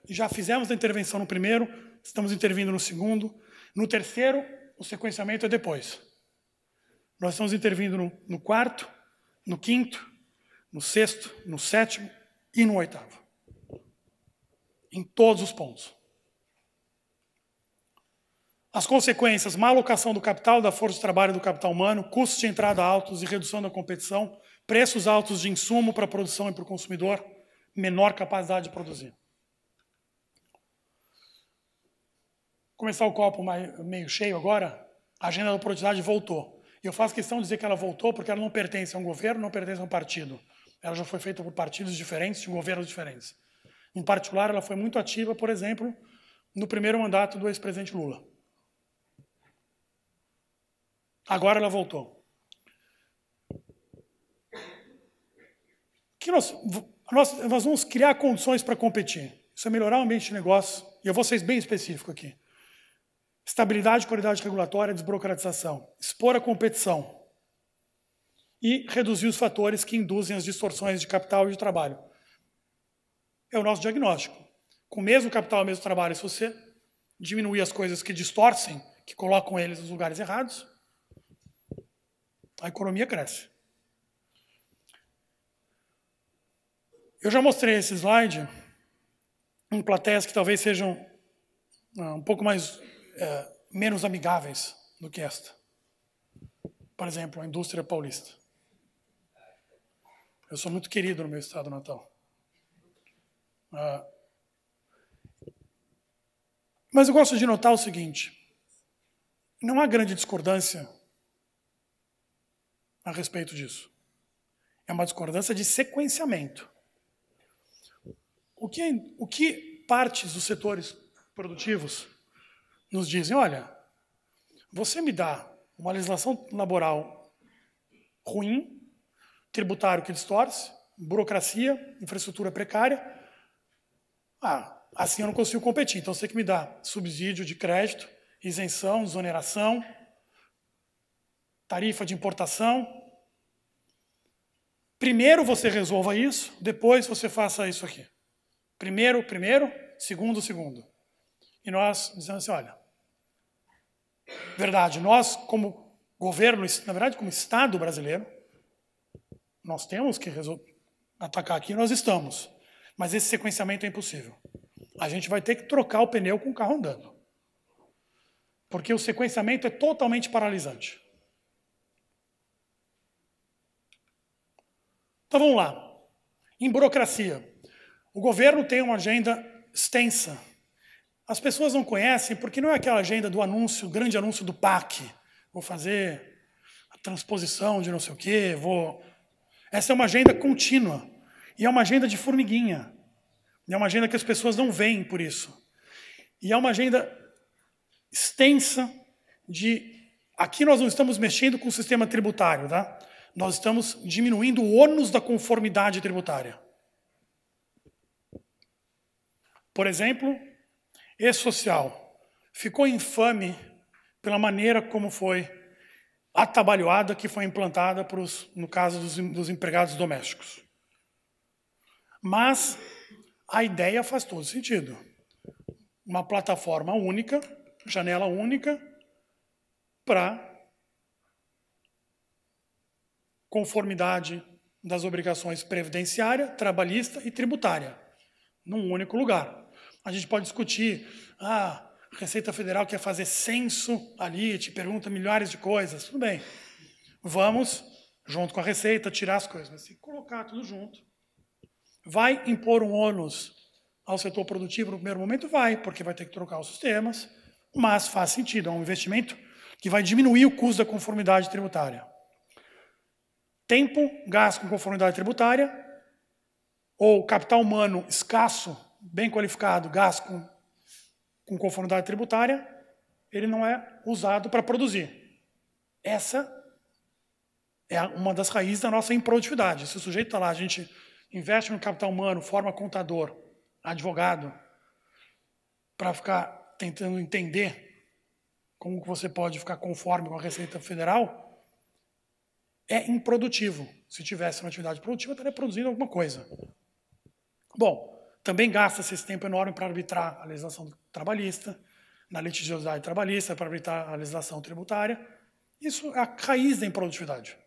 já fizemos a intervenção no primeiro, estamos intervindo no segundo, no terceiro, o sequenciamento é depois. Nós estamos intervindo no quarto, no quinto, no sexto, no sétimo e no oitavo. Em todos os pontos. As consequências, má alocação do capital, da força de trabalho e do capital humano, custos de entrada altos e redução da competição, preços altos de insumo para a produção e para o consumidor, menor capacidade de produzir. Começar o copo meio cheio agora, a agenda da produtividade voltou. E eu faço questão de dizer que ela voltou porque ela não pertence a um governo, não pertence a um partido. Ela já foi feita por partidos diferentes, de governos diferentes. Em particular, ela foi muito ativa, por exemplo, no primeiro mandato do ex-presidente Lula. Agora ela voltou. Que nós vamos criar condições para competir. Isso é melhorar o ambiente de negócio. E eu vou ser bem específico aqui. Estabilidade, qualidade regulatória, desburocratização. Expor a competição. E reduzir os fatores que induzem as distorções de capital e de trabalho. É o nosso diagnóstico. Com o mesmo capital e o mesmo trabalho, se você diminuir as coisas que distorcem, que colocam eles nos lugares errados, a economia cresce. Eu já mostrei esse slide em plateias que talvez sejam um pouco menos amigáveis do que esta. Por exemplo, a indústria paulista. Eu sou muito querido no meu estado natal. Mas eu gosto de notar o seguinte: não há grande discordância a respeito disso. É uma discordância de sequenciamento. O que partes dos setores produtivos nos dizem, olha, você me dá uma legislação laboral ruim, tributário que distorce, burocracia, infraestrutura precária, assim eu não consigo competir. Então você tem que me dar subsídio de crédito, isenção, exoneração, tarifa de importação. Primeiro você resolva isso, depois você faça isso aqui. Primeiro, segundo. E nós dizemos assim, olha, verdade, nós como governo, na verdade como Estado brasileiro, nós temos que atacar aqui, nós estamos. Mas esse sequenciamento é impossível. A gente vai ter que trocar o pneu com o carro andando. Porque o sequenciamento é totalmente paralisante. Então vamos lá. Em burocracia, o governo tem uma agenda extensa. As pessoas não conhecem porque não é aquela agenda do anúncio, grande anúncio do PAC. Vou fazer a transposição de não sei o quê, Essa é uma agenda contínua. E é uma agenda de formiguinha. E é uma agenda que as pessoas não veem por isso. E é uma agenda extensa de... Aqui nós não estamos mexendo com o sistema tributário, tá? Nós estamos diminuindo o ônus da conformidade tributária. Por exemplo, E-Social. Ficou infame pela maneira como foi atabalhoada que foi implantada no caso dos empregados domésticos. Mas a ideia faz todo sentido. Uma plataforma única, janela única, para conformidade das obrigações previdenciária, trabalhista e tributária, num único lugar. A gente pode discutir, a Receita Federal quer fazer censo ali, te pergunta milhares de coisas, tudo bem. Vamos, junto com a Receita, tirar as coisas, mas se colocar tudo junto, vai impor um ônus ao setor produtivo no primeiro momento? Vai, porque vai ter que trocar os sistemas, mas faz sentido, é um investimento que vai diminuir o custo da conformidade tributária. Tempo gasto com conformidade tributária, ou capital humano escasso, bem qualificado, gasto com conformidade tributária, ele não é usado para produzir. Essa é uma das raízes da nossa improdutividade. Se o sujeito está lá, a gente investe no capital humano, forma contador, advogado, para ficar tentando entender como que você pode ficar conforme com a Receita Federal, é improdutivo. Se tivesse uma atividade produtiva, estaria produzindo alguma coisa. Bom, também gasta-se esse tempo enorme para arbitrar a legislação trabalhista, na litigiosidade trabalhista, para arbitrar a legislação tributária. Isso é a raiz da improdutividade.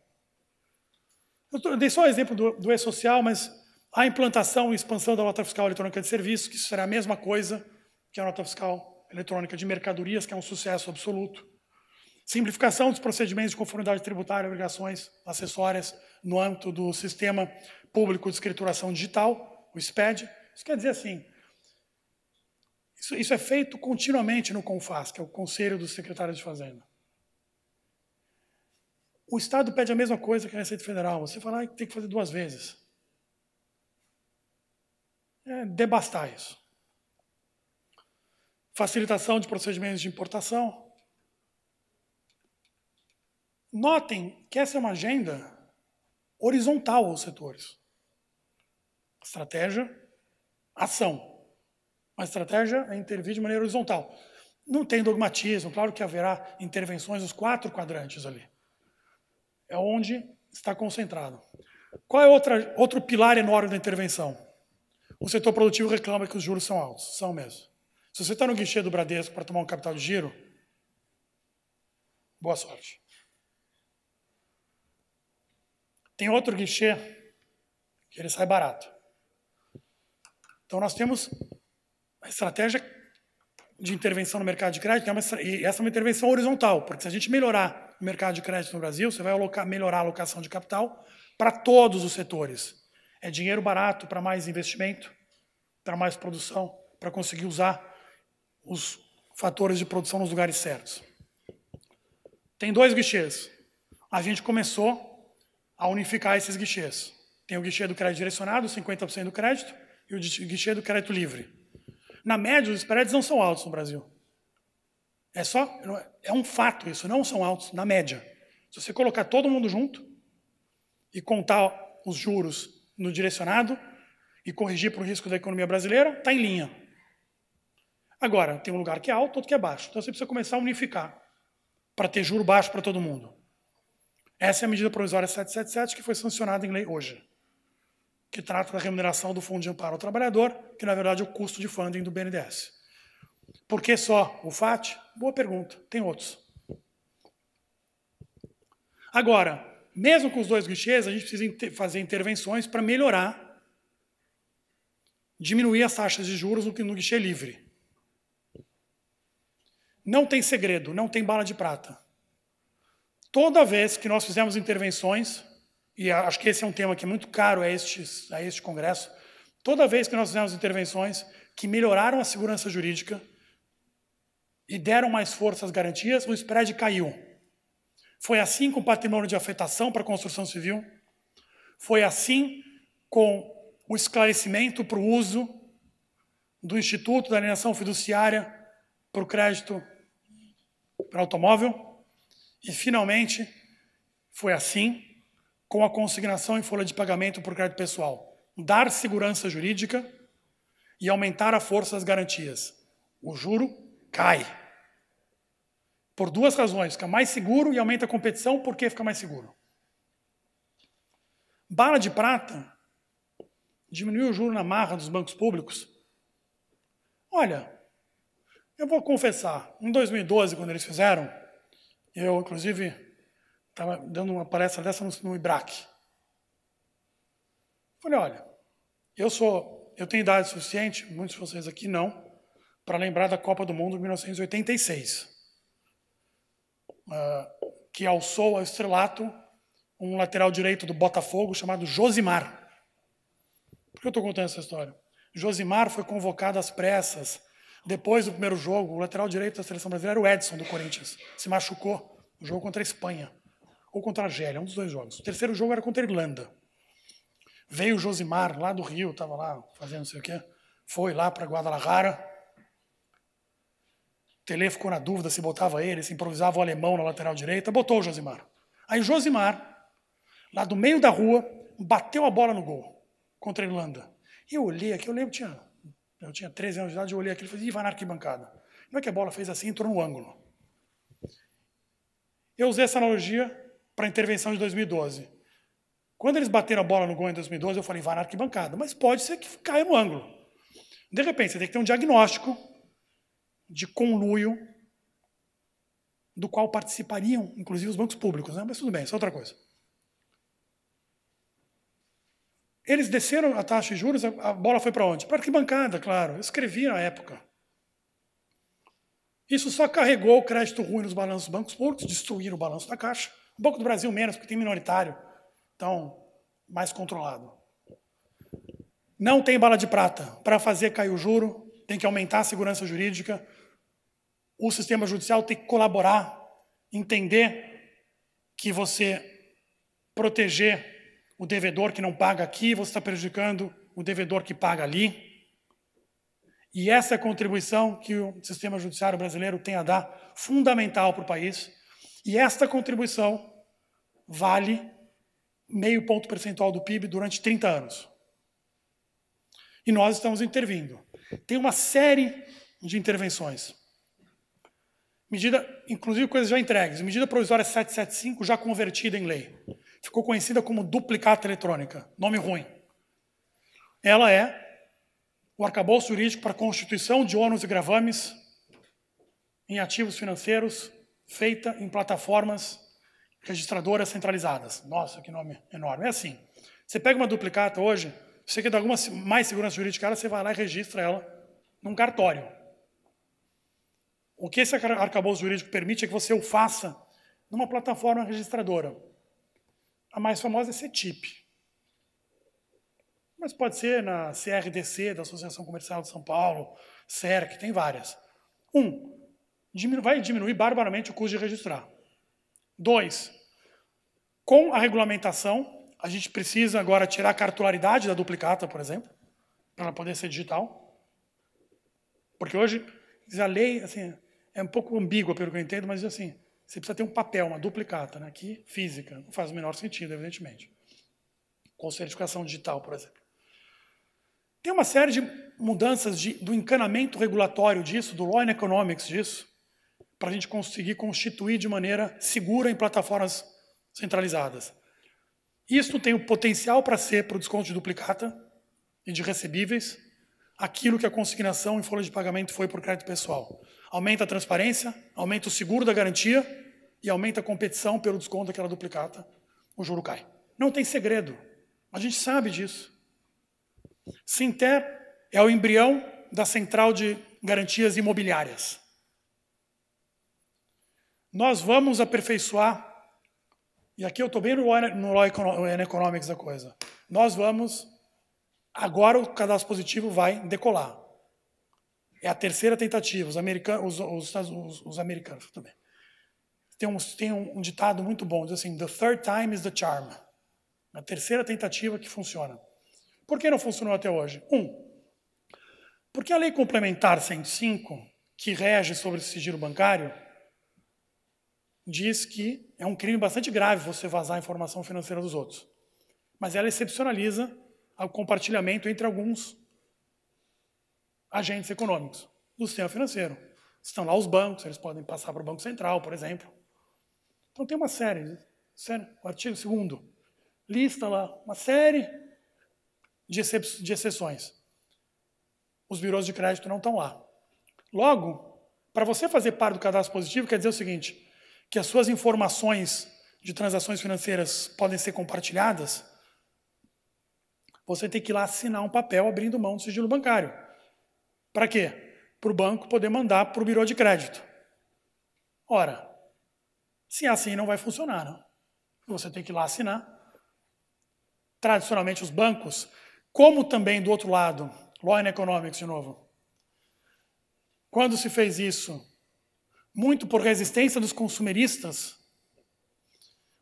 Eu dei só o exemplo do E-Social, mas a implantação e expansão da nota fiscal eletrônica de serviços, que isso será a mesma coisa que a nota fiscal eletrônica de mercadorias, que é um sucesso absoluto. Simplificação dos procedimentos de conformidade tributária e obrigações acessórias no âmbito do Sistema Público de Escrituração Digital, o SPED. Isso quer dizer assim, isso é feito continuamente no CONFAS, que é o Conselho dos Secretários de Fazenda. O Estado pede a mesma coisa que a Receita Federal. Você fala que tem que fazer 2 vezes. É debastar isso. Facilitação de procedimentos de importação. Notem que essa é uma agenda horizontal aos setores. Estratégia, ação. A estratégia é intervir de maneira horizontal. Não tem dogmatismo, claro que haverá intervenções nos 4 quadrantes ali. É onde está concentrado. Qual é outro pilar enorme da intervenção? O setor produtivo reclama que os juros são altos. São mesmo. Se você está no guichê do Bradesco para tomar um capital de giro, boa sorte. Tem outro guichê que ele sai barato. Então nós temos a estratégia de intervenção no mercado de crédito, e essa é uma intervenção horizontal, porque se a gente melhorar o mercado de crédito no Brasil, você vai melhorar a alocação de capital para todos os setores. É dinheiro barato para mais investimento, para mais produção, para conseguir usar os fatores de produção nos lugares certos. Tem 2 guichês. A gente começou a unificar esses guichês. Tem o guichê do crédito direcionado, 50% do crédito, e o guichê do crédito livre. Na média, os spreads não são altos no Brasil. É um fato isso, não são altos na média. Se você colocar todo mundo junto e contar os juros no direcionado e corrigir para o risco da economia brasileira, está em linha. Agora, tem um lugar que é alto, outro que é baixo. Então você precisa começar a unificar para ter juro baixo para todo mundo. Essa é a medida provisória 777 que foi sancionada em lei hoje, que trata da remuneração do Fundo de Amparo ao Trabalhador, que na verdade é o custo de funding do BNDES. Por que só o FAT? Boa pergunta, tem outros. Agora, mesmo com os dois guichês, a gente precisa fazer intervenções para melhorar, diminuir as taxas de juros no guichê livre. Não tem segredo, não tem bala de prata. Toda vez que nós fizemos intervenções, e acho que esse é um tema que é muito caro a este Congresso, toda vez que nós fizemos intervenções que melhoraram a segurança jurídica e deram mais força às garantias, o spread caiu. Foi assim com o patrimônio de afetação para a construção civil, foi assim com o esclarecimento para o uso do Instituto da Alienação Fiduciária para o crédito para automóvel, e, finalmente, foi assim com a consignação em folha de pagamento por crédito pessoal. Dar segurança jurídica e aumentar a força das garantias. O juro cai. Por duas razões. Fica mais seguro e aumenta a competição. Por que fica mais seguro? Bala de prata diminuiu o juro na marra dos bancos públicos. Olha, eu vou confessar, em 2012, quando eles fizeram, eu, inclusive, estava dando uma palestra dessa no IBRAC. Falei, olha, eu tenho idade suficiente, muitos de vocês aqui não, para lembrar da Copa do Mundo de 1986, que alçou ao estrelato um lateral direito do Botafogo chamado Josimar. Por que eu estou contando essa história? Josimar foi convocado às pressas. Depois do primeiro jogo, o lateral direito da seleção brasileira era o Edson, do Corinthians. Se machucou no jogo contra a Espanha. Ou contra a Argélia, um dos dois jogos. O terceiro jogo era contra a Irlanda. Veio o Josimar, lá do Rio, estava lá fazendo não sei o quê. Foi lá para Guadalajara. O Tele ficou na dúvida se botava ele, se improvisava o alemão na lateral direita. Botou o Josimar. Aí o Josimar, lá do meio da rua, bateu a bola no gol contra a Irlanda. E eu olhei aqui, eu tinha 13 anos de idade, eu olhei aquilo e falei, vai na arquibancada. Não é que a bola fez assim e entrou no ângulo. Eu usei essa analogia para a intervenção de 2012. Quando eles bateram a bola no gol em 2012, eu falei, vai na arquibancada. Mas pode ser que caia no ângulo. De repente, você tem que ter um diagnóstico de conluio do qual participariam, inclusive, os bancos públicos. Né? Mas tudo bem, isso é outra coisa. Eles desceram a taxa de juros, a bola foi para onde? Para a arquibancada, claro. Eu escrevi na época. Isso só carregou o crédito ruim nos balanços dos bancos públicos, destruíram o balanço da Caixa. O Banco do Brasil menos, porque tem minoritário. Então, mais controlado. Não tem bala de prata. Para fazer cair o juro, tem que aumentar a segurança jurídica. O sistema judicial tem que colaborar, entender que você proteger o devedor que não paga aqui, você está prejudicando o devedor que paga ali. E essa é a contribuição que o sistema judiciário brasileiro tem a dar, fundamental para o país. E esta contribuição vale 0,5 ponto percentual do PIB durante 30 anos. E nós estamos intervindo. Tem uma série de intervenções. Inclusive coisas já entregues. Medida provisória 775, já convertida em lei. Ficou conhecida como duplicata eletrônica. Nome ruim. Ela é o arcabouço jurídico para a constituição de ônus e gravames em ativos financeiros feita em plataformas registradoras centralizadas. Nossa, que nome enorme. É assim. Você pega uma duplicata hoje, você quer dar alguma mais segurança jurídica a ela, você vai lá e registra ela num cartório. O que esse arcabouço jurídico permite é que você o faça numa plataforma registradora. A mais famosa é CETIP. Mas pode ser na CRDC, da Associação Comercial de São Paulo, CERC, tem várias. Vai diminuir barbaramente o custo de registrar. 2, com a regulamentação, a gente precisa agora tirar a cartularidade da duplicata, por exemplo, para ela poder ser digital. Porque hoje, a lei assim, é um pouco ambígua, pelo que eu entendo, mas assim, você precisa ter um papel, uma duplicata, né? Aqui, física. Não faz o menor sentido, evidentemente. Com certificação digital, por exemplo. Tem uma série de mudanças do encanamento regulatório disso, do law and economics disso, para a gente conseguir constituir de maneira segura em plataformas centralizadas. Isso tem o potencial para ser, para o desconto de duplicata e de recebíveis, aquilo que a consignação em folha de pagamento foi por crédito pessoal. Aumenta a transparência, aumenta o seguro da garantia e aumenta a competição pelo desconto daquela duplicata, o juro cai. Não tem segredo. A gente sabe disso. Sinter é o embrião da central de garantias imobiliárias. Nós vamos aperfeiçoar, e aqui eu estou bem no law and economics da coisa, nós vamos, agora o cadastro positivo vai decolar. É a terceira tentativa, os americanos também. Tem um ditado muito bom, diz assim, the third time is the charm. A terceira tentativa que funciona. Por que não funcionou até hoje? Porque a Lei Complementar 105, que rege sobre o sigilo bancário, diz que é um crime bastante grave você vazar a informação financeira dos outros. Mas ela excepcionaliza o compartilhamento entre alguns agentes econômicos do sistema financeiro. Estão lá os bancos, eles podem passar para o Banco Central, por exemplo. Então tem uma série. O artigo 2º lista lá uma série de exceções. Os birôs de crédito não estão lá. Logo, para você fazer parte do cadastro positivo, quer dizer o seguinte, que as suas informações de transações financeiras podem ser compartilhadas, você tem que ir lá assinar um papel abrindo mão do sigilo bancário. Para quê? Para o banco poder mandar para o birô de crédito. Ora, se assim não vai funcionar, não? Você tem que ir lá assinar. Tradicionalmente os bancos, como também do outro lado, law and economics de novo, quando se fez isso, muito por resistência dos consumeristas,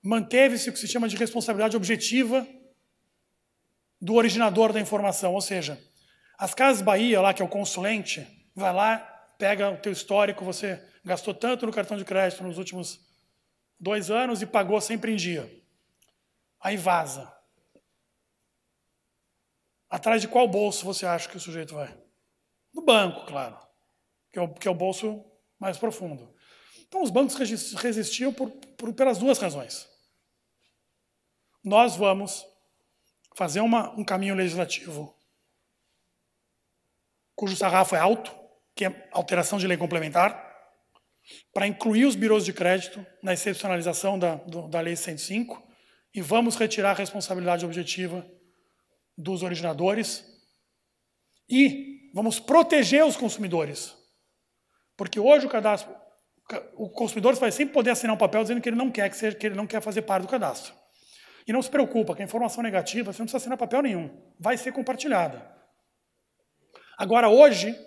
manteve-se o que se chama de responsabilidade objetiva do originador da informação, ou seja, as Casas Bahia, lá que é o consulente, vai lá, pega o teu histórico, você gastou tanto no cartão de crédito nos últimos 2 anos e pagou sempre em dia. Aí vaza. Atrás de qual bolso você acha que o sujeito vai? No banco, claro, que é o bolso mais profundo. Então, os bancos resistiam pelas duas razões. Nós vamos fazer um caminho legislativo cujo sarrafo é alto, que é alteração de lei complementar, para incluir os birôs de crédito na excepcionalização da Lei 105 e vamos retirar a responsabilidade objetiva dos originadores e vamos proteger os consumidores. Porque hoje o consumidor vai sempre poder assinar um papel dizendo que ele não quer fazer parte do cadastro. E não se preocupa, que a informação negativa, você não precisa assinar papel nenhum, vai ser compartilhada. Agora, hoje,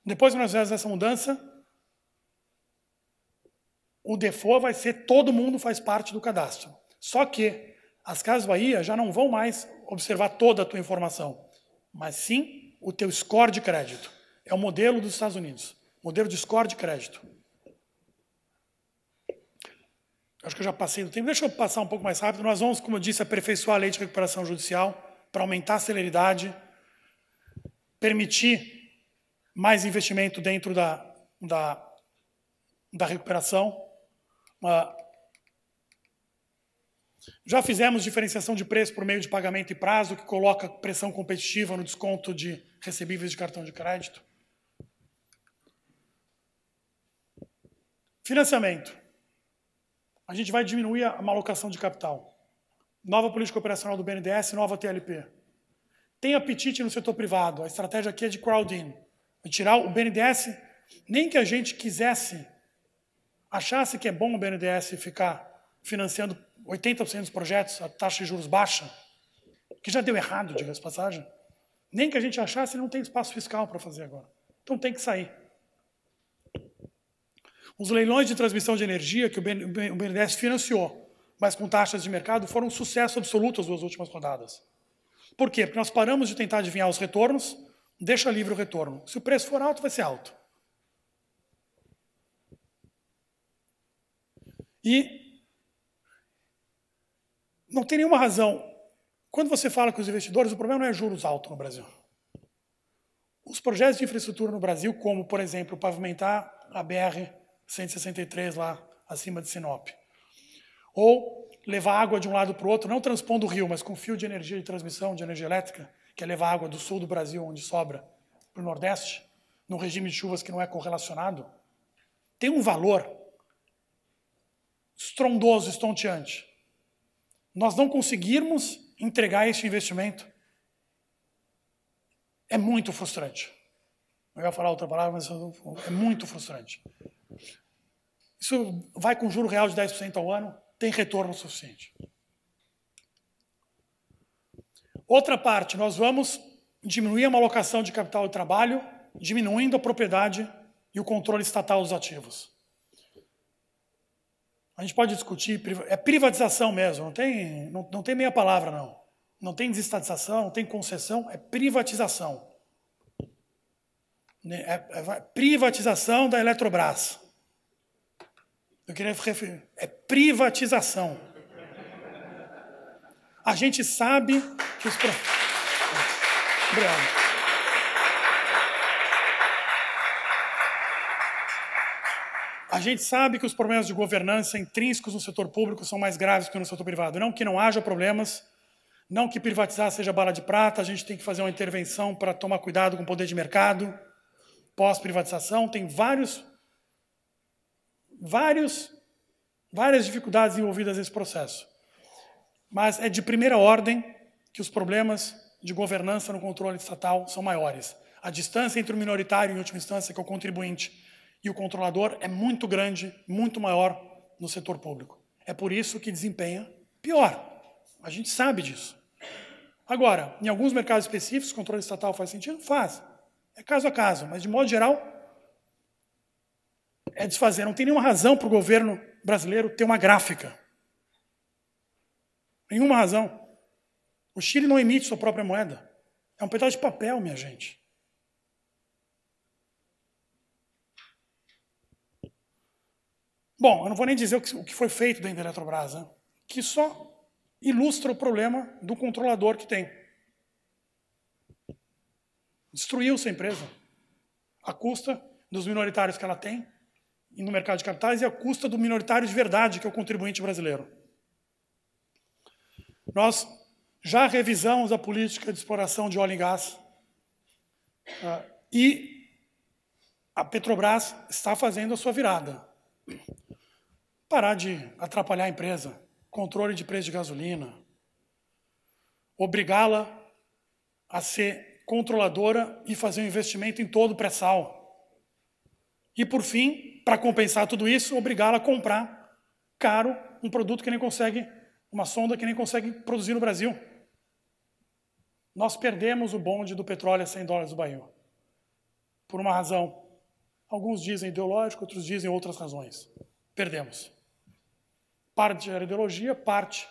depois que nós fizermos essa mudança, o default vai ser todo mundo faz parte do cadastro. Só que as Casas Bahia já não vão mais observar toda a tua informação, mas sim o teu score de crédito. É o modelo dos Estados Unidos, modelo de score de crédito. Acho que eu já passei do tempo. Deixa eu passar um pouco mais rápido. Nós vamos, como eu disse, aperfeiçoar a lei de recuperação judicial para aumentar a celeridade, permitir mais investimento dentro da recuperação. Já fizemos diferenciação de preço por meio de pagamento e prazo, que coloca pressão competitiva no desconto de recebíveis de cartão de crédito. Financiamento. A gente vai diminuir a alocação de capital. Nova política operacional do BNDES, nova TLP. Tem apetite no setor privado. A estratégia aqui é de crowd-in. Tirar o BNDES, nem que a gente achasse que é bom o BNDES ficar financiando 80% dos projetos a taxa de juros baixa, que já deu errado, diga-se de passagem, nem que a gente achasse, não tem espaço fiscal para fazer agora. Então tem que sair. Os leilões de transmissão de energia que o BNDES financiou, mas com taxas de mercado, foram um sucesso absoluto as 2 últimas rodadas. Por quê? Porque nós paramos de tentar adivinhar os retornos, deixa livre o retorno. Se o preço for alto, vai ser alto. E não tem nenhuma razão. Quando você fala com os investidores, o problema não é juros altos no Brasil. Os projetos de infraestrutura no Brasil, como, por exemplo, pavimentar a BR-163 lá acima de Sinop, ou levar água de um lado para o outro, não transpondo o rio, mas com fio de energia de transmissão, de energia elétrica, que é levar água do sul do Brasil, onde sobra, para o Nordeste, num regime de chuvas que não é correlacionado, tem um valor estrondoso, estonteante. Nós não conseguirmos entregar esse investimento é muito frustrante. Eu ia falar outra palavra, mas é muito frustrante. Isso vai com juro real de 10% ao ano, tem retorno suficiente. Outra parte, nós vamos diminuir a alocação de capital de trabalho, diminuindo a propriedade e o controle estatal dos ativos. A gente pode discutir, é privatização mesmo, não tem meia palavra, não. Não tem desestatização, não tem concessão, é privatização. É privatização da Eletrobras. Eu queria referir, é privatização. A gente sabe que os... Obrigado. A gente sabe que os problemas de governança intrínsecos no setor público são mais graves que no setor privado. Não que não haja problemas, não que privatizar seja bala de prata, a gente tem que fazer uma intervenção para tomar cuidado com o poder de mercado, pós-privatização, tem várias dificuldades envolvidas nesse processo. Mas é de primeira ordem que os problemas de governança no controle estatal são maiores. A distância entre o minoritário, em última instância, que é o contribuinte, e o controlador é muito grande, muito maior no setor público. É por isso que desempenha pior. A gente sabe disso. Agora, em alguns mercados específicos, o controle estatal faz sentido? Faz. É caso a caso, mas de modo geral, é desfazer. Não tem nenhuma razão para o governo brasileiro ter uma gráfica. Nenhuma razão. O Chile não emite sua própria moeda. É um pedaço de papel, minha gente. Bom, eu não vou nem dizer o que foi feito dentro da Eletrobras, né? Que só ilustra o problema do controlador que tem. Destruiu-se a empresa à custa dos minoritários que ela tem e no mercado de capitais e à custa do minoritário de verdade, que é o contribuinte brasileiro. Nós já revisamos a política de exploração de óleo e gás e a Petrobras está fazendo a sua virada. Parar de atrapalhar a empresa, controle de preço de gasolina, obrigá-la a ser controladora e fazer um investimento em todo o pré-sal. E, por fim, para compensar tudo isso, obrigá-la a comprar caro um produto que nem consegue, uma sonda que nem consegue produzir no Brasil. Nós perdemos o bonde do petróleo a $100 o barril. Por uma razão. Alguns dizem ideológica, outros dizem outras razões. Perdemos. Parte era ideologia, parte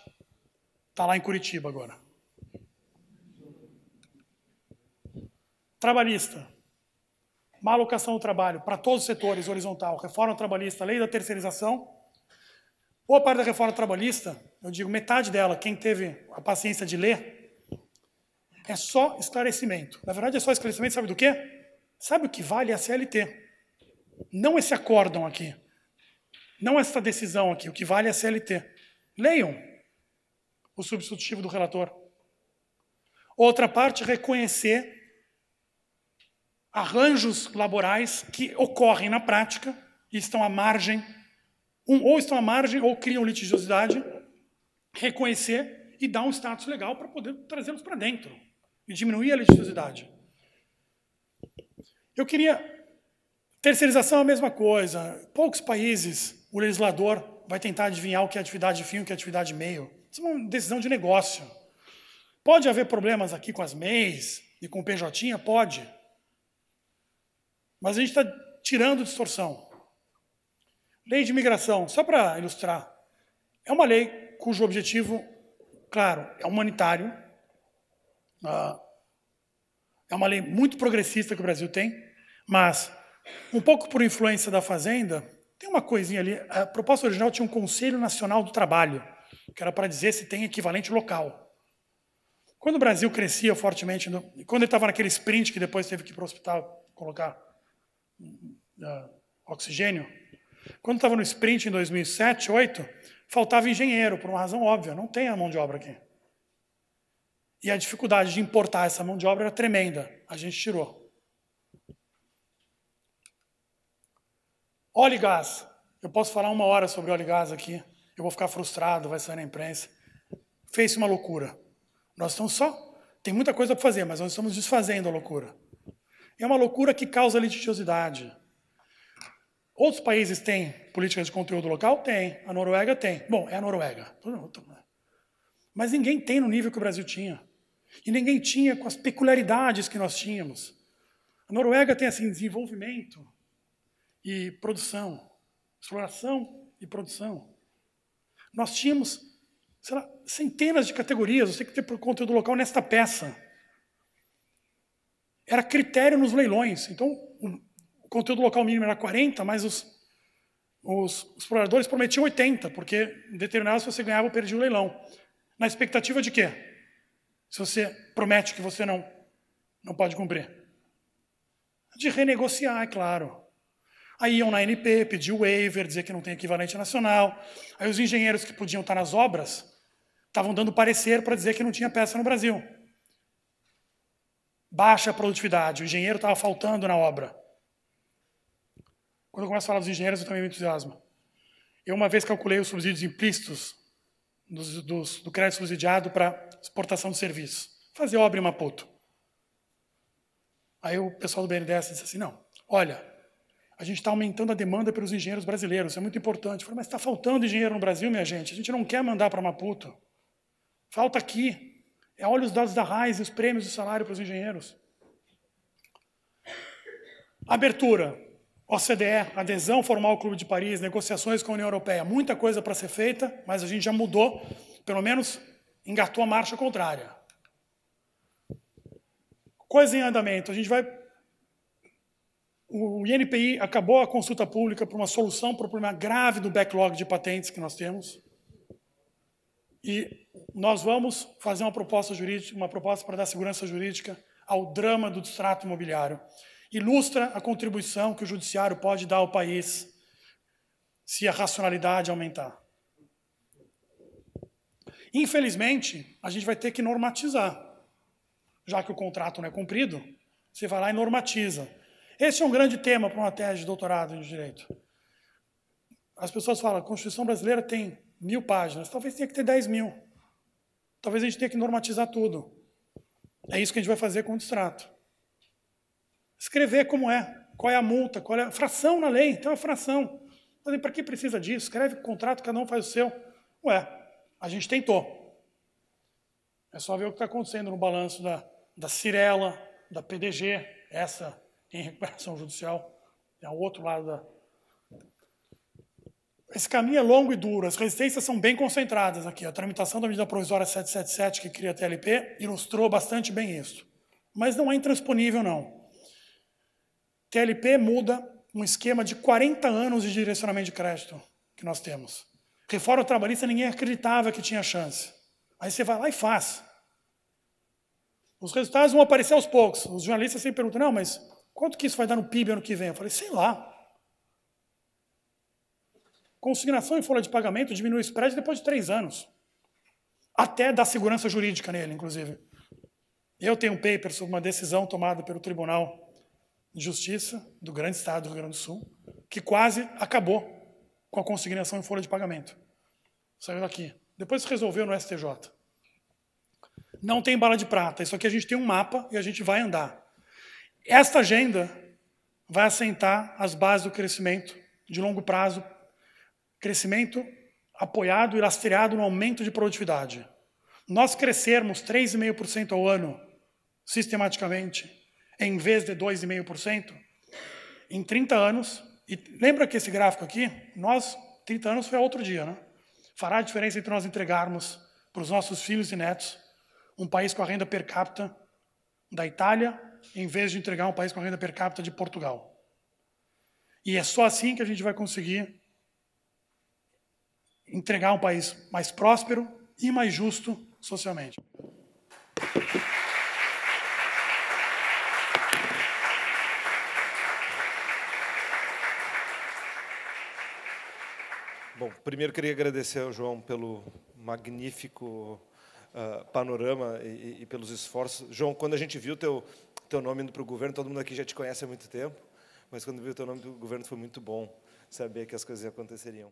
está lá em Curitiba agora. Trabalhista. Má alocação do trabalho para todos os setores, horizontal. Reforma trabalhista, lei da terceirização. Boa parte da reforma trabalhista, eu digo metade dela, quem teve a paciência de ler, é só esclarecimento. Na verdade, é só esclarecimento, sabe do quê? Sabe o que vale a CLT? Não esse acórdão aqui. Não essa decisão aqui. O que vale é a CLT. Leiam o substitutivo do relator. Outra parte, reconhecer arranjos laborais que ocorrem na prática e estão à margem, ou estão à margem ou criam litigiosidade, reconhecer e dar um status legal para poder trazê-los para dentro e diminuir a litigiosidade. Eu queria... Terceirização é a mesma coisa. Poucos países, o legislador vai tentar adivinhar o que é atividade fim e o que é atividade meio. Isso é uma decisão de negócio. Pode haver problemas aqui com as MEIs e com o PJ? Pode. Mas a gente está tirando distorção. Lei de imigração, só para ilustrar, é uma lei cujo objetivo, claro, é humanitário. É uma lei muito progressista que o Brasil tem, mas, um pouco por influência da Fazenda, Tem uma coisinha ali, a proposta original tinha um Conselho Nacional do Trabalho, que era para dizer se tem equivalente local. Quando o Brasil crescia fortemente, quando ele estava naquele sprint que depois teve que ir para o hospital colocar oxigênio, quando estava no sprint em 2007, 2008, faltava engenheiro, por uma razão óbvia, não tem a mão de obra aqui. E a dificuldade de importar essa mão de obra era tremenda, a gente tirou. Óleo e gás. Eu posso falar 1 hora sobre óleo e gás aqui, eu vou ficar frustrado, vai sair na imprensa. Fez-se uma loucura. Nós estamos tem muita coisa para fazer, mas nós estamos desfazendo a loucura. É uma loucura que causa litigiosidade. Outros países têm políticas de conteúdo local? Tem. A Noruega tem. Bom, é a Noruega. Mas ninguém tem no nível que o Brasil tinha. E ninguém tinha com as peculiaridades que nós tínhamos. A Noruega tem assim, desenvolvimento e produção. Exploração e produção. Nós tínhamos, sei lá, centenas de categorias. Você tem que ter conteúdo local nesta peça. Era critério nos leilões. Então, o conteúdo local mínimo era 40, mas os exploradores prometiam 80, porque em determinados, se você ganhava ou perdia o leilão. Na expectativa de quê? Se você promete que você não pode cumprir. De renegociar, é claro. Aí iam na ANP, pedir o waiver, dizer que não tem equivalente nacional. Aí os engenheiros que podiam estar nas obras estavam dando parecer para dizer que não tinha peça no Brasil. Baixa produtividade, o engenheiro estava faltando na obra. Quando eu começo a falar dos engenheiros, eu também me entusiasmo. Eu uma vez calculei os subsídios implícitos do crédito subsidiado para exportação de serviços. Fazer obra em Maputo. Aí o pessoal do BNDES disse assim, não, olha, a gente está aumentando a demanda pelos engenheiros brasileiros, isso é muito importante. Eu falei, mas está faltando engenheiro no Brasil, minha gente, a gente não quer mandar para Maputo. Falta aqui. Olha os dados da RAIS e os prêmios de salário para os engenheiros. Abertura. OCDE, adesão formal ao Clube de Paris, negociações com a União Europeia. Muita coisa para ser feita, mas a gente já mudou, pelo menos engatou a marcha contrária. Coisa em andamento. A gente vai... O INPI acabou a consulta pública para uma solução para o problema grave do backlog de patentes que nós temos. E nós vamos fazer uma proposta jurídica, uma proposta para dar segurança jurídica ao drama do distrato imobiliário. Ilustra a contribuição que o judiciário pode dar ao país se a racionalidade aumentar. Infelizmente, a gente vai ter que normatizar. Já que o contrato não é cumprido, você vai lá e normatiza. Esse é um grande tema para uma tese de doutorado em Direito. As pessoas falam, a Constituição brasileira tem 1000 páginas, talvez tenha que ter 10.000. Talvez a gente tenha que normatizar tudo. É isso que a gente vai fazer com o distrato. Escrever como é, qual é a multa, qual é a fração na lei, então é fração. Mas para que precisa disso? Escreve o contrato, cada um faz o seu. Ué, a gente tentou. É só ver o que está acontecendo no balanço da Cirela, da PDG, essa em recuperação judicial, é o outro lado da... Esse caminho é longo e duro, as resistências são bem concentradas aqui. A tramitação da medida provisória 777, que cria a TLP, ilustrou bastante bem isso. Mas não é intransponível, não. TLP muda um esquema de 40 anos de direcionamento de crédito que nós temos. Reforma trabalhista, ninguém acreditava que tinha chance. Aí você vai lá e faz. Os resultados vão aparecer aos poucos. Os jornalistas sempre perguntam, não, mas quanto que isso vai dar no PIB ano que vem? Eu falei, sei lá. Consignação em folha de pagamento diminui o spread depois de 3 anos. Até dar segurança jurídica nele, inclusive. Eu tenho um paper sobre uma decisão tomada pelo Tribunal de Justiça do grande estado do Rio Grande do Sul, que quase acabou com a consignação em folha de pagamento. Saiu daqui. Depois se resolveu no STJ. Não tem bala de prata. Isso aqui a gente tem um mapa e a gente vai andar. Esta agenda vai assentar as bases do crescimento de longo prazo, crescimento apoiado e lastreado no aumento de produtividade. Nós crescermos 3,5% ao ano, sistematicamente, em vez de 2,5%, em 30 anos, e lembra que esse gráfico aqui, 30 anos foi outro dia, né? Fará a diferença entre nós entregarmos para os nossos filhos e netos um país com a renda per capita da Itália, em vez de entregar um país com a renda per capita de Portugal. E é só assim que a gente vai conseguir entregar um país mais próspero e mais justo socialmente. Bom, primeiro queria agradecer ao João pelo magnífico panorama e pelos esforços. João, quando a gente viu teu nome indo para o governo, todo mundo aqui já te conhece há muito tempo, mas quando viu teu nome para o governo foi muito bom saber que as coisas aconteceriam.